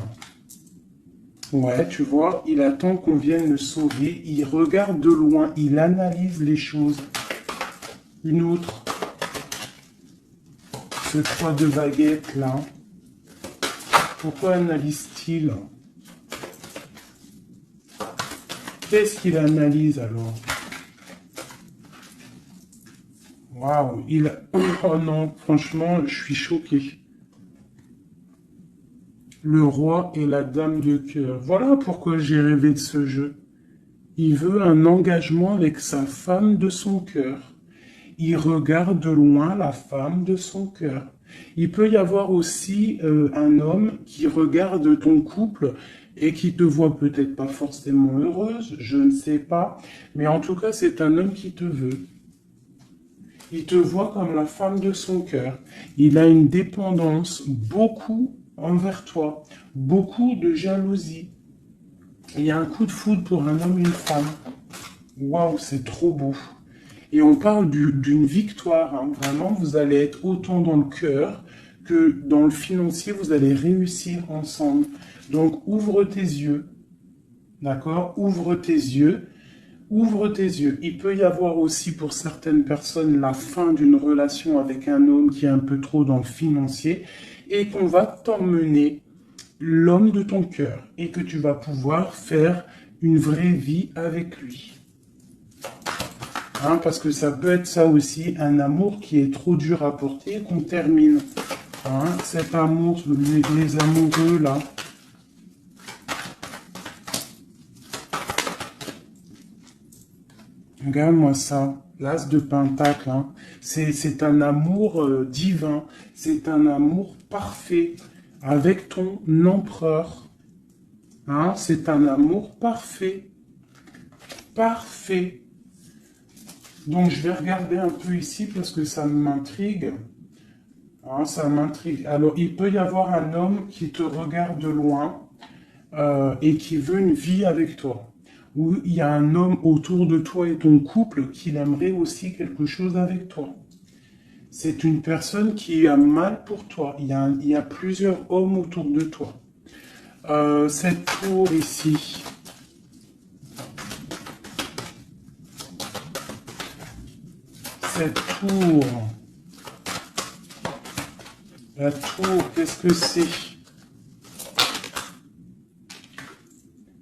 [SPEAKER 1] Ouais, tu vois, il attend qu'on vienne le sauver. Il regarde de loin. Il analyse les choses. Une autre. Ce 3 de baguette là. Pourquoi analyse-t-il? Qu'est-ce qu'il analyse alors? Waouh, oh non, franchement, je suis choqué. Le roi et la dame de cœur. Voilà pourquoi j'ai rêvé de ce jeu. Il veut un engagement avec sa femme de son cœur. Il regarde de loin la femme de son cœur. Il peut y avoir aussi un homme qui regarde ton couple et qui te voit peut-être pas forcément heureuse, je ne sais pas, mais en tout cas c'est un homme qui te veut. Il te voit comme la femme de son cœur. Il a une dépendance beaucoup envers toi, beaucoup de jalousie. Il y a un coup de foudre pour un homme et une femme. Waouh, c'est trop beau. Et on parle d'une victoire. Hein. Vraiment, vous allez être autant dans le cœur que dans le financier. Vous allez réussir ensemble. Donc, ouvre tes yeux. D'accord? Ouvre tes yeux. Ouvre tes yeux. Il peut y avoir aussi pour certaines personnes la fin d'une relation avec un homme qui est un peu trop dans le financier et qu'on va t'emmener l'homme de ton cœur et que tu vas pouvoir faire une vraie vie avec lui. Hein, parce que ça peut être ça aussi, un amour qui est trop dur à porter, qu'on termine. Hein, cet amour, les amoureux là. Regarde-moi ça, l'as de pentacle. Hein. C'est un amour divin, c'est un amour parfait avec ton empereur. Hein, c'est un amour parfait. Parfait. Donc, je vais regarder un peu ici parce que ça m'intrigue. Hein, ça m'intrigue. Alors, il peut y avoir un homme qui te regarde de loin. et qui veut une vie avec toi. Ou il y a un homme autour de toi et ton couple qui aimerait aussi quelque chose avec toi. C'est une personne qui a mal pour toi. Il y a plusieurs hommes autour de toi. Cette tour ici. Cette tour. La tour, qu'est-ce que c'est?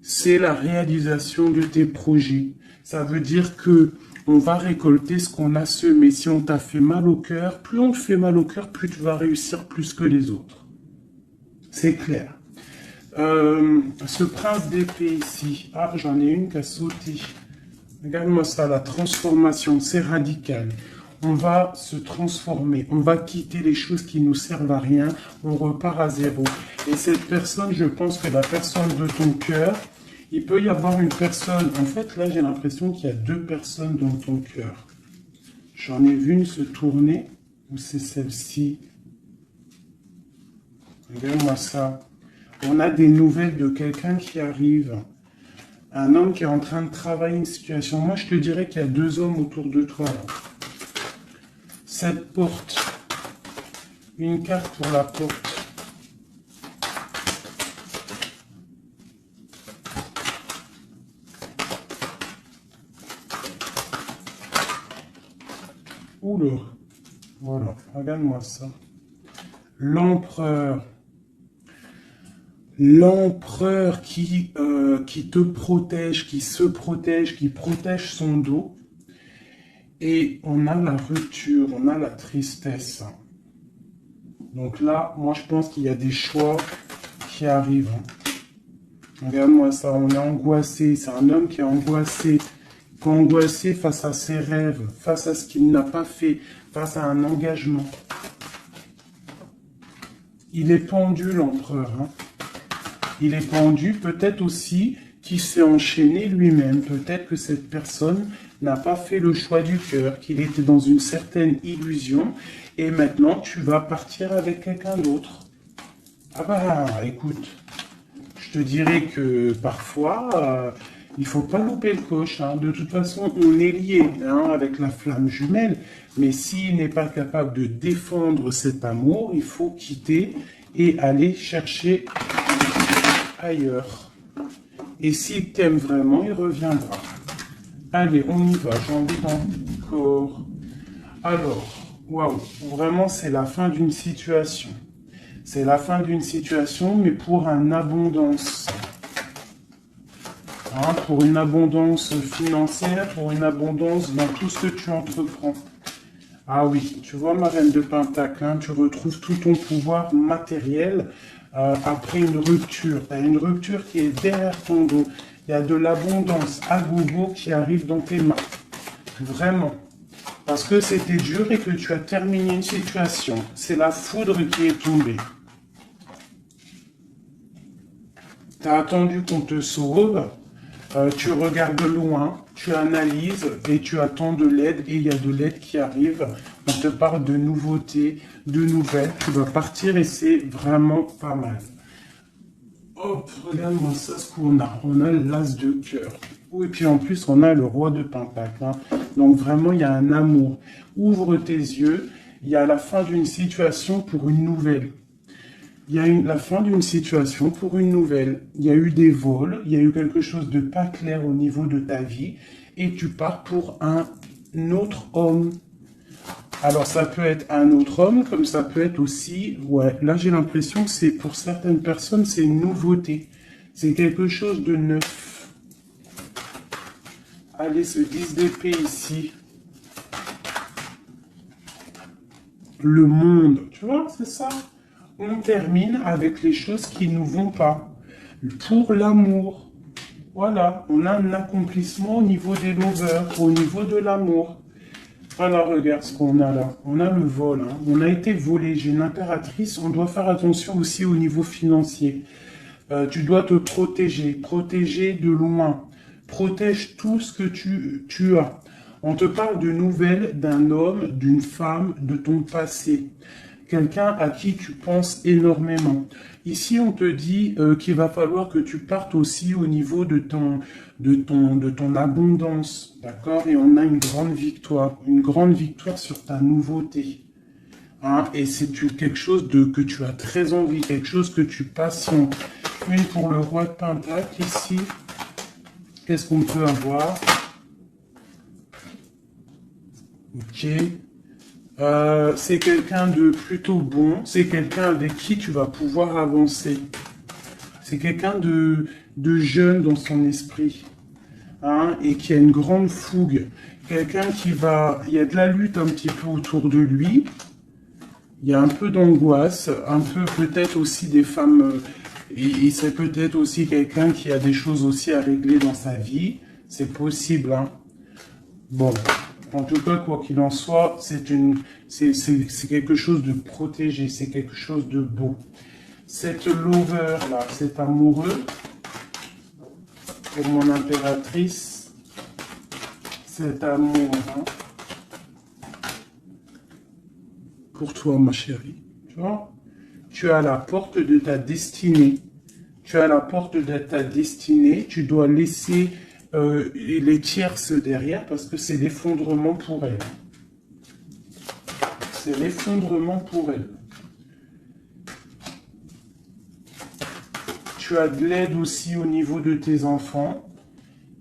[SPEAKER 1] C'est la réalisation de tes projets. Ça veut dire que on va récolter ce qu'on a semé. Si on t'a fait mal au cœur, plus on te fait mal au cœur, plus tu vas réussir plus que les autres. C'est clair. Ce prince d'épée ici. Ah, j'en ai une qui a sauté. Regarde-moi ça, la transformation, c'est radical. On va se transformer, on va quitter les choses qui nous servent à rien, on repart à zéro. Et cette personne, je pense que la personne de ton cœur, il peut y avoir une personne, en fait là j'ai l'impression qu'il y a deux personnes dans ton cœur. J'en ai vu une se tourner, ou c'est celle-ci. Regarde-moi ça. On a des nouvelles de quelqu'un qui arrive. Un homme qui est en train de travailler une situation. Moi je te dirais qu'il y a deux hommes autour de toi là. Cette porte, une carte pour la porte. Oula, voilà, regarde-moi ça. L'empereur. L'empereur qui te protège, qui se protège, qui protège son dos. Et on a la rupture, on a la tristesse. Donc là, moi je pense qu'il y a des choix qui arrivent. Regarde-moi ça, on est angoissé. C'est un homme qui est angoissé. Angoissé face à ses rêves, face à ce qu'il n'a pas fait, face à un engagement. Il est pendu, l'empereur. Hein. Il est pendu, peut-être aussi qu'il s'est enchaîné lui-même. Peut-être que cette personne n'a pas fait le choix du cœur, qu'il était dans une certaine illusion, et maintenant tu vas partir avec quelqu'un d'autre. Ah bah, écoute, je te dirais que parfois, il faut pas louper le coche. Hein. De toute façon, on est lié hein, avec la flamme jumelle, mais s'il n'est pas capable de défendre cet amour, il faut quitter et aller chercher ailleurs. Et s'il t'aime vraiment, il reviendra. Allez, on y va, j'ai envie encore. Alors, waouh, vraiment c'est la fin d'une situation. C'est la fin d'une situation, mais pour une abondance. Hein, pour une abondance financière, pour une abondance dans tout ce que tu entreprends. Ah oui, tu vois ma reine de Pentacle, hein, tu retrouves tout ton pouvoir matériel après une rupture. Tu as une rupture qui est derrière ton dos. Il y a de l'abondance à gogo qui arrive dans tes mains. Vraiment. Parce que c'était dur et que tu as terminé une situation. C'est la foudre qui est tombée. Tu as attendu qu'on te sauve. Tu regardes loin, tu analyses et tu attends de l'aide. Et il y a de l'aide qui arrive. On te parle de nouveautés, de nouvelles. Tu vas partir et c'est vraiment pas mal. Hop, regarde-moi ça, ce qu'on a. On a l'as de cœur. Et puis en plus, on a le roi de Pentacle. Hein. Donc vraiment, il y a un amour. Ouvre tes yeux. Il y a la fin d'une situation pour une nouvelle. Il y a la fin d'une situation pour une nouvelle. Il y a eu des vols. Il y a eu quelque chose de pas clair au niveau de ta vie. Et tu pars pour un autre homme. Alors, ça peut être un autre homme, comme ça peut être aussi... Ouais, là, j'ai l'impression que c'est pour certaines personnes, c'est une nouveauté. C'est quelque chose de neuf. Allez, ce 10 d'épée ici. Le monde, tu vois, c'est ça. On termine avec les choses qui ne nous vont pas. Pour l'amour. Voilà, on a un accomplissement au niveau des lovers, au niveau de l'amour. Voilà, regarde ce qu'on a là. On a le vol. Hein. On a été volé. J'ai une impératrice. On doit faire attention aussi au niveau financier. Tu dois te protéger. Protéger de loin. Protège tout ce que tu as. On te parle de nouvelles d'un homme, d'une femme, de ton passé. quelqu'un à qui tu penses énormément. Ici, on te dit qu'il va falloir que tu partes aussi au niveau de ton abondance, d'accord? Et on a une grande victoire sur ta nouveauté. Hein? Et c'est quelque chose que tu as très envie, quelque chose que tu patientes. Une pour le roi de Pentacle ici. Qu'est-ce qu'on peut avoir? Ok. C'est quelqu'un de plutôt bon. C'est quelqu'un avec qui tu vas pouvoir avancer. C'est quelqu'un de jeune dans son esprit. Hein, et qui a une grande fougue. Quelqu'un qui va... Il y a de la lutte un petit peu autour de lui. Il y a un peu d'angoisse. Un peu peut-être aussi des femmes... Et c'est peut-être aussi quelqu'un qui a des choses aussi à régler dans sa vie. C'est possible, hein. Bon, en tout cas, quoi qu'il en soit, c'est quelque chose de protégé, c'est quelque chose de beau. Cette lover là, cet amoureux, pour mon impératrice, cet amour, hein, pour toi, ma chérie, tu vois, tu es à la porte de ta destinée. Tu es à la porte de ta destinée, tu dois laisser les tierces derrière parce que c'est l'effondrement pour elle. C'est l'effondrement pour elle. Tu as de l'aide aussi au niveau de tes enfants.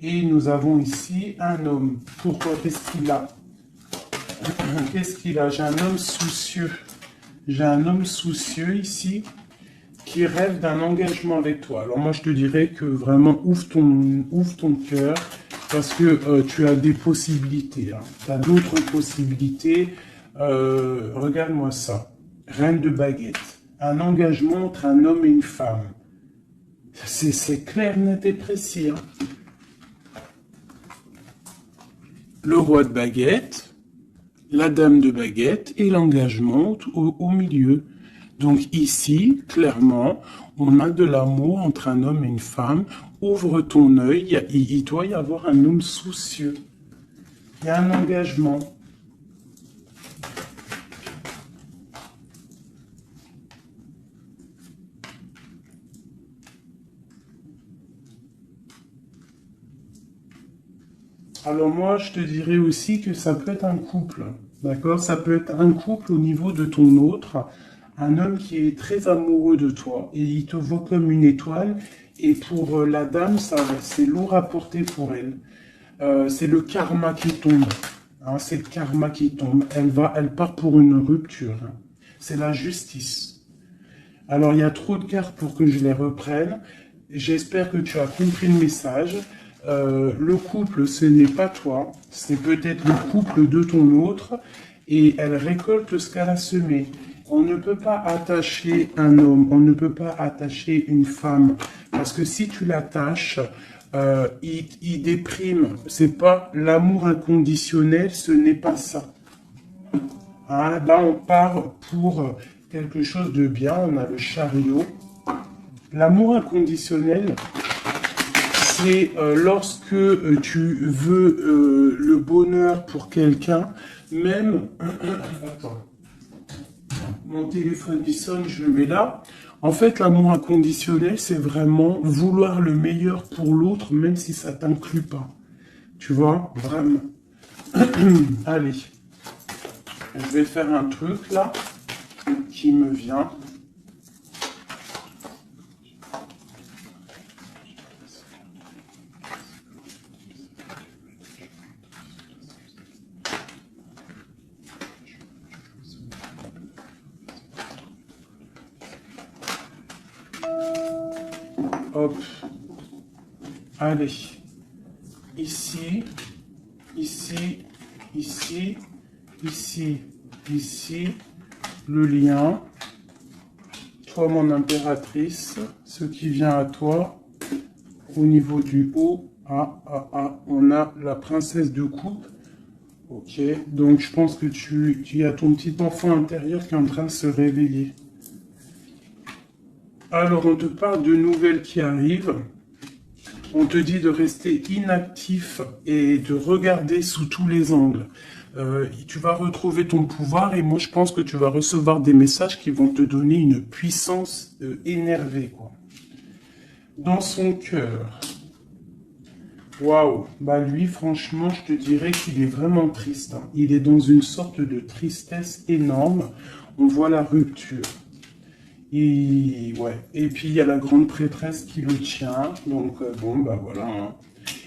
[SPEAKER 1] Et nous avons ici un homme. Pourquoi? Qu'est-ce qu'il a? Qu'est-ce qu'il a? J'ai un homme soucieux. J'ai un homme soucieux ici qui rêve d'un engagement avec toi. Alors moi, je te dirais que vraiment, ouvre ton cœur parce que tu as des possibilités. Hein. Tu as d'autres possibilités. Regarde-moi ça. Reine de baguette. Un engagement entre un homme et une femme. C'est clair, net et précis. Hein. Le roi de baguette, la dame de baguette et l'engagement au milieu. Donc ici, clairement, on a de l'amour entre un homme et une femme. Ouvre ton œil, il doit y avoir un homme soucieux. Il y a un engagement. Alors moi, je te dirais aussi que ça peut être un couple. D'accord? Ça peut être un couple au niveau de ton autre. Un homme qui est très amoureux de toi et il te voit comme une étoile. Et pour la dame, c'est lourd à porter pour elle. C'est le karma qui tombe. Hein, c'est le karma qui tombe. Elle part pour une rupture. Hein. C'est la justice. Alors, il y a trop de cartes pour que je les reprenne. J'espère que tu as compris le message. Le couple, ce n'est pas toi. C'est peut-être le couple de ton autre. Et elle récolte ce qu'elle a semé. On ne peut pas attacher un homme, on ne peut pas attacher une femme, parce que si tu l'attaches, il déprime. C'est pas l'amour inconditionnel, ce n'est pas ça. Hein, là, on part pour quelque chose de bien. On a le chariot. L'amour inconditionnel, c'est lorsque tu veux le bonheur pour quelqu'un, même. Attends. Mon téléphone qui sonne, je le mets là. En fait, l'amour inconditionnel, c'est vraiment vouloir le meilleur pour l'autre, même si ça t'inclut pas. Tu vois, vraiment. Allez, je vais faire un truc là qui me vient. Hop. Allez. Ici, ici, ici, ici, ici. Le lien. Toi, mon impératrice. Ce qui vient à toi. Au niveau du haut. On a la princesse de coupe. Ok. Donc, je pense que tu as ton petit enfant intérieur qui est en train de se réveiller. Alors, on te parle de nouvelles qui arrivent. On te dit de rester inactif et de regarder sous tous les angles. Tu vas retrouver ton pouvoir et moi je pense que tu vas recevoir des messages qui vont te donner une puissance énervée, quoi. Dans son cœur. Waouh, bah lui franchement je te dirais qu'il est vraiment triste, hein. Il est dans une sorte de tristesse énorme. On voit la rupture. Et ouais. Et puis il y a la grande prêtresse qui le tient. Donc bon bah voilà, hein.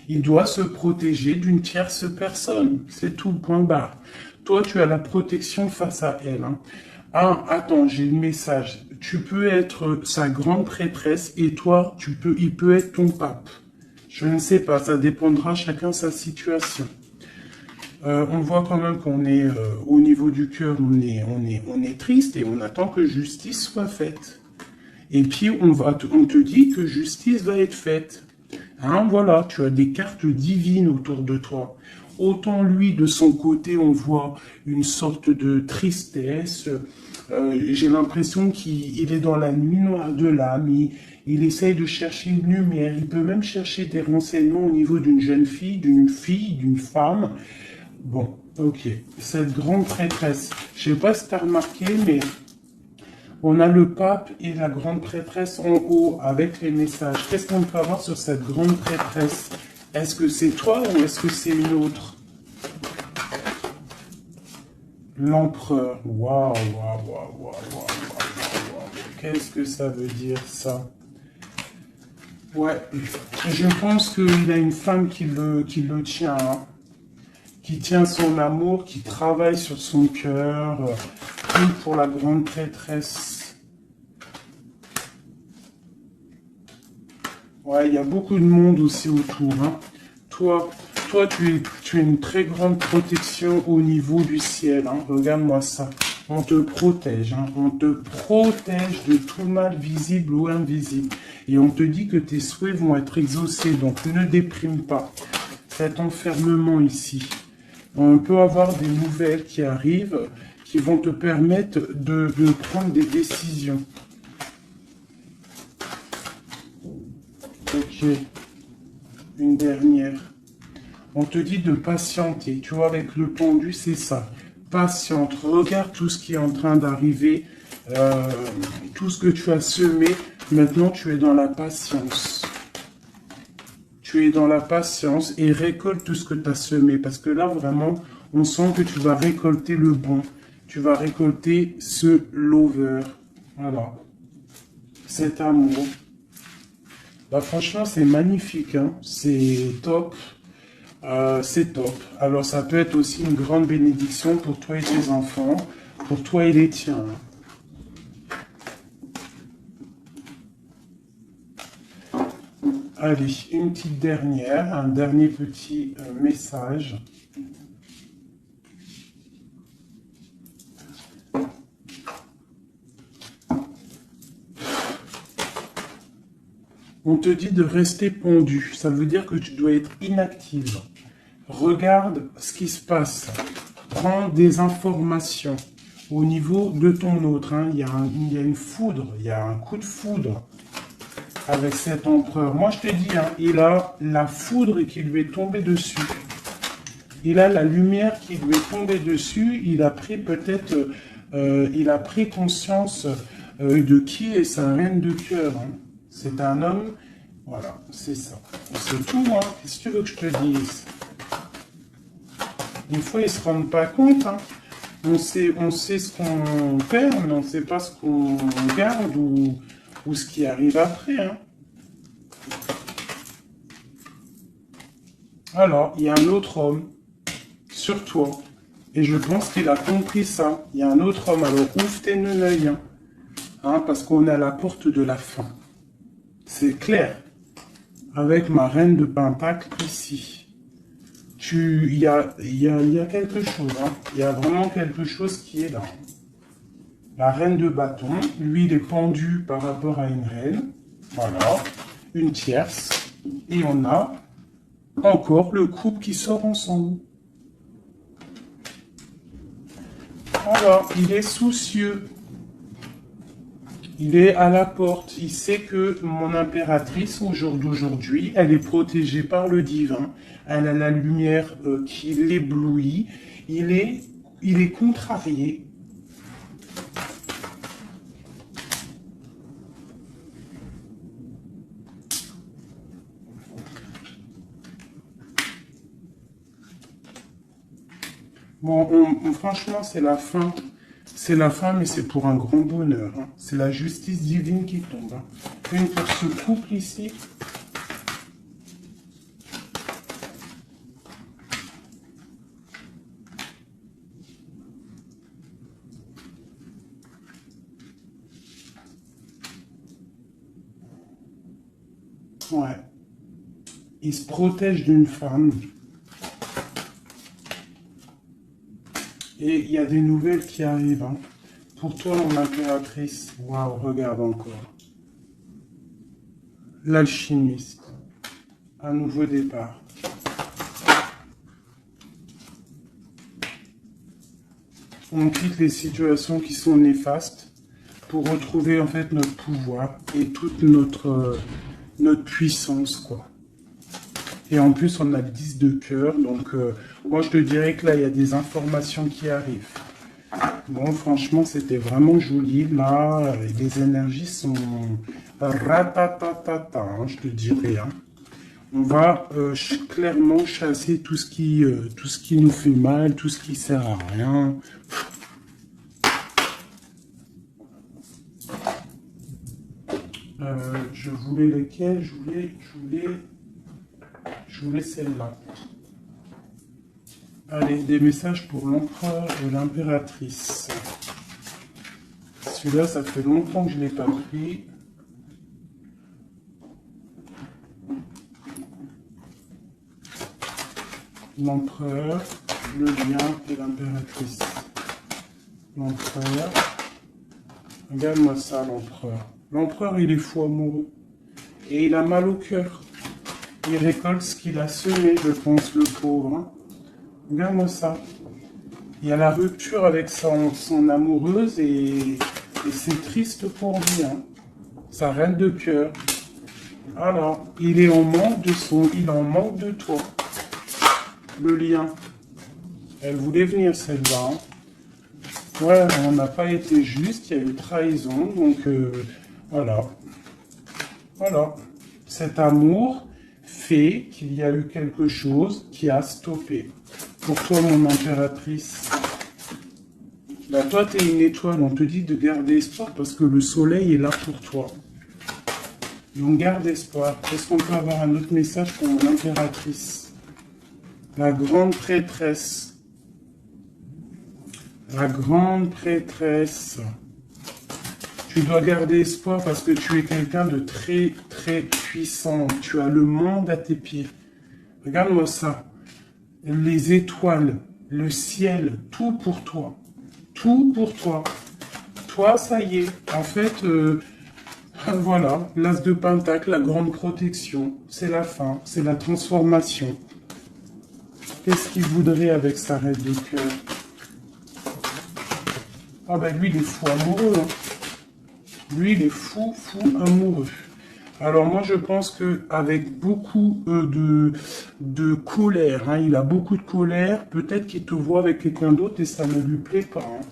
[SPEAKER 1] Il doit se protéger d'une tierce personne. C'est tout, point barre. Toi, tu as la protection face à elle, hein. Ah, attends, j'ai le message. Tu peux être sa grande prêtresse et toi, il peut être ton pape. Je ne sais pas, ça dépendra chacun sa situation. On voit quand même qu'on est au niveau du cœur, on est triste et on attend que justice soit faite. Et puis on te dit que justice va être faite. Hein, voilà, tu as des cartes divines autour de toi. Autant lui, de son côté, on voit une sorte de tristesse. J'ai l'impression qu'il est dans la nuit noire de l'âme. Il essaye de chercher une lumière. Il peut même chercher des renseignements au niveau d'une jeune fille, d'une femme. Bon, ok. Cette grande prêtresse. Je sais pas si tu as remarqué, mais on a le pape et la grande prêtresse en haut avec les messages. Qu'est-ce qu'on peut avoir sur cette grande prêtresse? Est-ce que c'est toi ou est-ce que c'est une autre? L'empereur. Waouh, waouh, waouh, waouh, waouh. Qu'est-ce que ça veut dire ça? Ouais, je pense qu'il a une femme qui le tient, hein, qui tient son amour, qui travaille sur son cœur, pour la grande prêtresse. Ouais, il y a beaucoup de monde aussi autour, hein. Toi, tu as une très grande protection au niveau du ciel, hein. Regarde-moi ça. On te protège, hein. On te protège de tout mal visible ou invisible. Et on te dit que tes souhaits vont être exaucés, donc ne déprime pas. Cet enfermement ici. On peut avoir des nouvelles qui arrivent, qui vont te permettre de prendre des décisions. Ok. Une dernière. On te dit de patienter. Tu vois, avec le pendu, c'est ça. Patiente. Regarde tout ce qui est en train d'arriver. Tout ce que tu as semé. Maintenant, tu es dans la patience. Tu es dans la patience et récolte tout ce que tu as semé. Parce que là, vraiment, on sent que tu vas récolter le bon. Tu vas récolter ce lover. Voilà. Cet amour. Bah, franchement, c'est magnifique, hein. C'est top. C'est top. Alors, ça peut être aussi une grande bénédiction pour toi et tes enfants, pour toi et les tiens. Allez, une petite dernière, un dernier petit message. On te dit de rester pendu. Ça veut dire que tu dois être inactive. Regarde ce qui se passe. Prends des informations au niveau de ton autre, hein. Il y a une foudre, il y a un coup de foudre avec cet empereur. Moi, je te dis, hein, il a la foudre qui lui est tombée dessus. Il a la lumière qui lui est tombée dessus. Il a pris peut-être, il a pris conscience de qui est sa reine de cœur, hein. C'est un homme, voilà, c'est ça. C'est tout, hein. Qu'est-ce que tu veux que je te dise? Des fois, ils ne se rendent pas compte, hein. On sait ce qu'on perd, mais on ne sait pas ce qu'on garde ou ce qui arrive après, hein. Alors, il y a un autre homme sur toi. Et je pense qu'il a compris ça. Il y a un autre homme. Alors, ouvre tes œils, hein, parce qu'on est à la porte de la fin. C'est clair. Avec ma reine de Pentacle ici. Il y a quelque chose, hein. Il y a vraiment quelque chose qui est là. La reine de bâton, lui, il est pendu par rapport à une reine. Voilà. Une tierce. Et on a encore le couple qui sort ensemble. Alors, il est soucieux. Il est à la porte. Il sait que mon impératrice, au jour d'aujourd'hui, elle est protégée par le divin. Elle a la lumière qui l'éblouit. il est contrarié. Bon, franchement, c'est la fin. C'est la fin, mais c'est pour un grand bonheur. Hein. C'est la justice divine qui tombe. Hein. Une pour ce couple ici. Ouais. Il se protège d'une femme. Et il y a des nouvelles qui arrivent. Hein. Pour toi, mon impératrice. Waouh, regarde encore. L'alchimiste. Un nouveau départ. On quitte les situations qui sont néfastes pour retrouver en fait notre pouvoir et toute notre puissance, quoi. Et en plus, on a le 10 de cœur, donc moi je te dirais que là, il y a des informations qui arrivent. Bon, franchement, c'était vraiment joli. Là, les énergies sont ratatatata, hein, je te dirais. Hein. On va clairement chasser tout ce qui nous fait mal, tout ce qui sert à rien. Je voulais lesquels? Je voulais celle-là. Allez, des messages pour l'empereur et l'impératrice. Celui-là, ça fait longtemps que je ne l'ai pas pris. L'empereur, le lien et l'impératrice. L'empereur. Regarde-moi ça, l'empereur. L'empereur, il est fou amoureux. Et il a mal au cœur. Il récolte ce qu'il a semé, je pense, le pauvre. Hein. Regarde-moi ça. Il y a la rupture avec son amoureuse et c'est triste pour lui. Hein. Sa reine de cœur. Alors, il est en manque il en manque de toi. Le lien. Elle voulait venir celle-là. Hein. Ouais, on n'a pas été juste, il y a eu trahison, donc voilà. Voilà. Cet amour fait qu'il y a eu quelque chose qui a stoppé. Pour toi, mon impératrice, là, toi, tu es une étoile, on te dit de garder espoir parce que le soleil est là pour toi. Donc, garde espoir. Est-ce qu'on peut avoir un autre message pour mon impératrice? La grande prêtresse. La grande prêtresse. Tu dois garder espoir parce que tu es quelqu'un de très, très puissant. Tu as le monde à tes pieds. Regarde-moi ça. Les étoiles, le ciel, tout pour toi. Tout pour toi. Toi, ça y est. En fait, voilà. L'as de Pentacle, la grande protection. C'est la fin. C'est la transformation. Qu'est-ce qu'il voudrait avec sa reine de cœur? Ah ben lui, il est fou amoureux. Hein. Lui, il est fou amoureux. Alors moi, je pense qu'avec beaucoup de colère, hein, il a beaucoup de colère, peut-être qu'il te voit avec quelqu'un d'autre et ça ne lui plaît pas. Hein.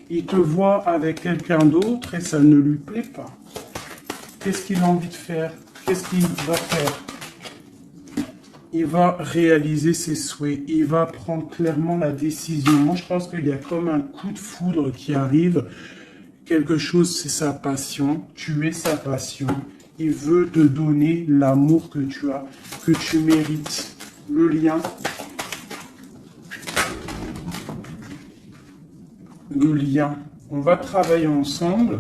[SPEAKER 1] Il te voit avec quelqu'un d'autre et ça ne lui plaît pas. Qu'est-ce qu'il a envie de faire? Qu'est-ce qu'il va faire? Il va réaliser ses souhaits. Il va prendre clairement la décision. Moi, je pense qu'il y a comme un coup de foudre qui arrive. Quelque chose, c'est sa passion. Tu es sa passion. Il veut te donner l'amour que tu as, que tu mérites. Le lien. Le lien. On va travailler ensemble.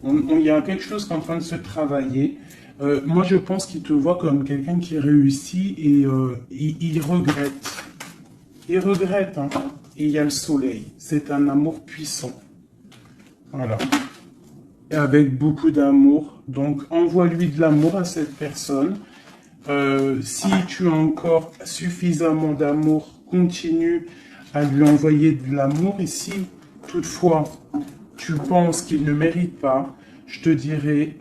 [SPEAKER 1] Il y a quelque chose qui est en train de se travailler. Moi, je pense qu'il te voit comme quelqu'un qui réussit et il regrette. Il regrette, hein. Et il y a le soleil. C'est un amour puissant. Voilà. Et avec beaucoup d'amour. Donc, envoie-lui de l'amour à cette personne. Si tu as encore suffisamment d'amour, continue à lui envoyer de l'amour. Et si, toutefois, tu penses qu'il ne mérite pas, je te dirais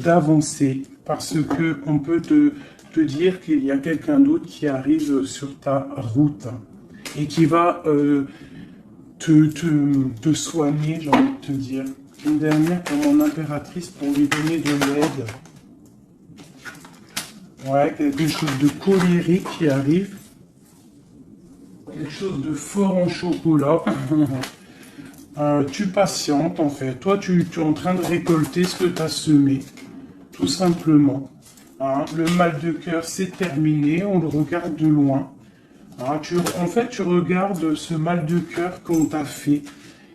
[SPEAKER 1] d'avancer. Parce que on peut te dire qu'il y a quelqu'un d'autre qui arrive sur ta route et qui va te soigner, j'ai envie de te dire. Une dernière pour mon impératrice pour lui donner de l'aide. Ouais, quelque chose de colérique qui arrive. Quelque chose de fort en chocolat. Tu patientes en fait. Toi, tu es en train de récolter ce que tu as semé. Tout simplement. Hein, le mal de cœur, c'est terminé. On le regarde de loin. Hein, en fait, tu regardes ce mal de cœur qu'on t'a fait.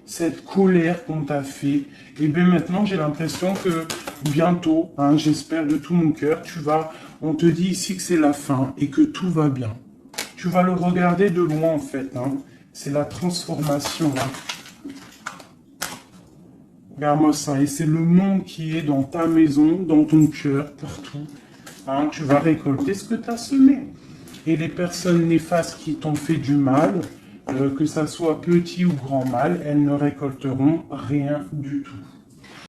[SPEAKER 1] Cette colère qu'on t'a fait. Et bien maintenant, j'ai l'impression que bientôt, hein, j'espère de tout mon cœur, on te dit ici que c'est la fin et que tout va bien. Tu vas le regarder de loin en fait. Hein. C'est la transformation. Hein. Regarde-moi ça. Et c'est le monde qui est dans ta maison, dans ton cœur, partout. Hein, tu vas récolter ce que tu as semé. Et les personnes néfastes qui t'ont fait du mal, que ça soit petit ou grand mal, elles ne récolteront rien du tout.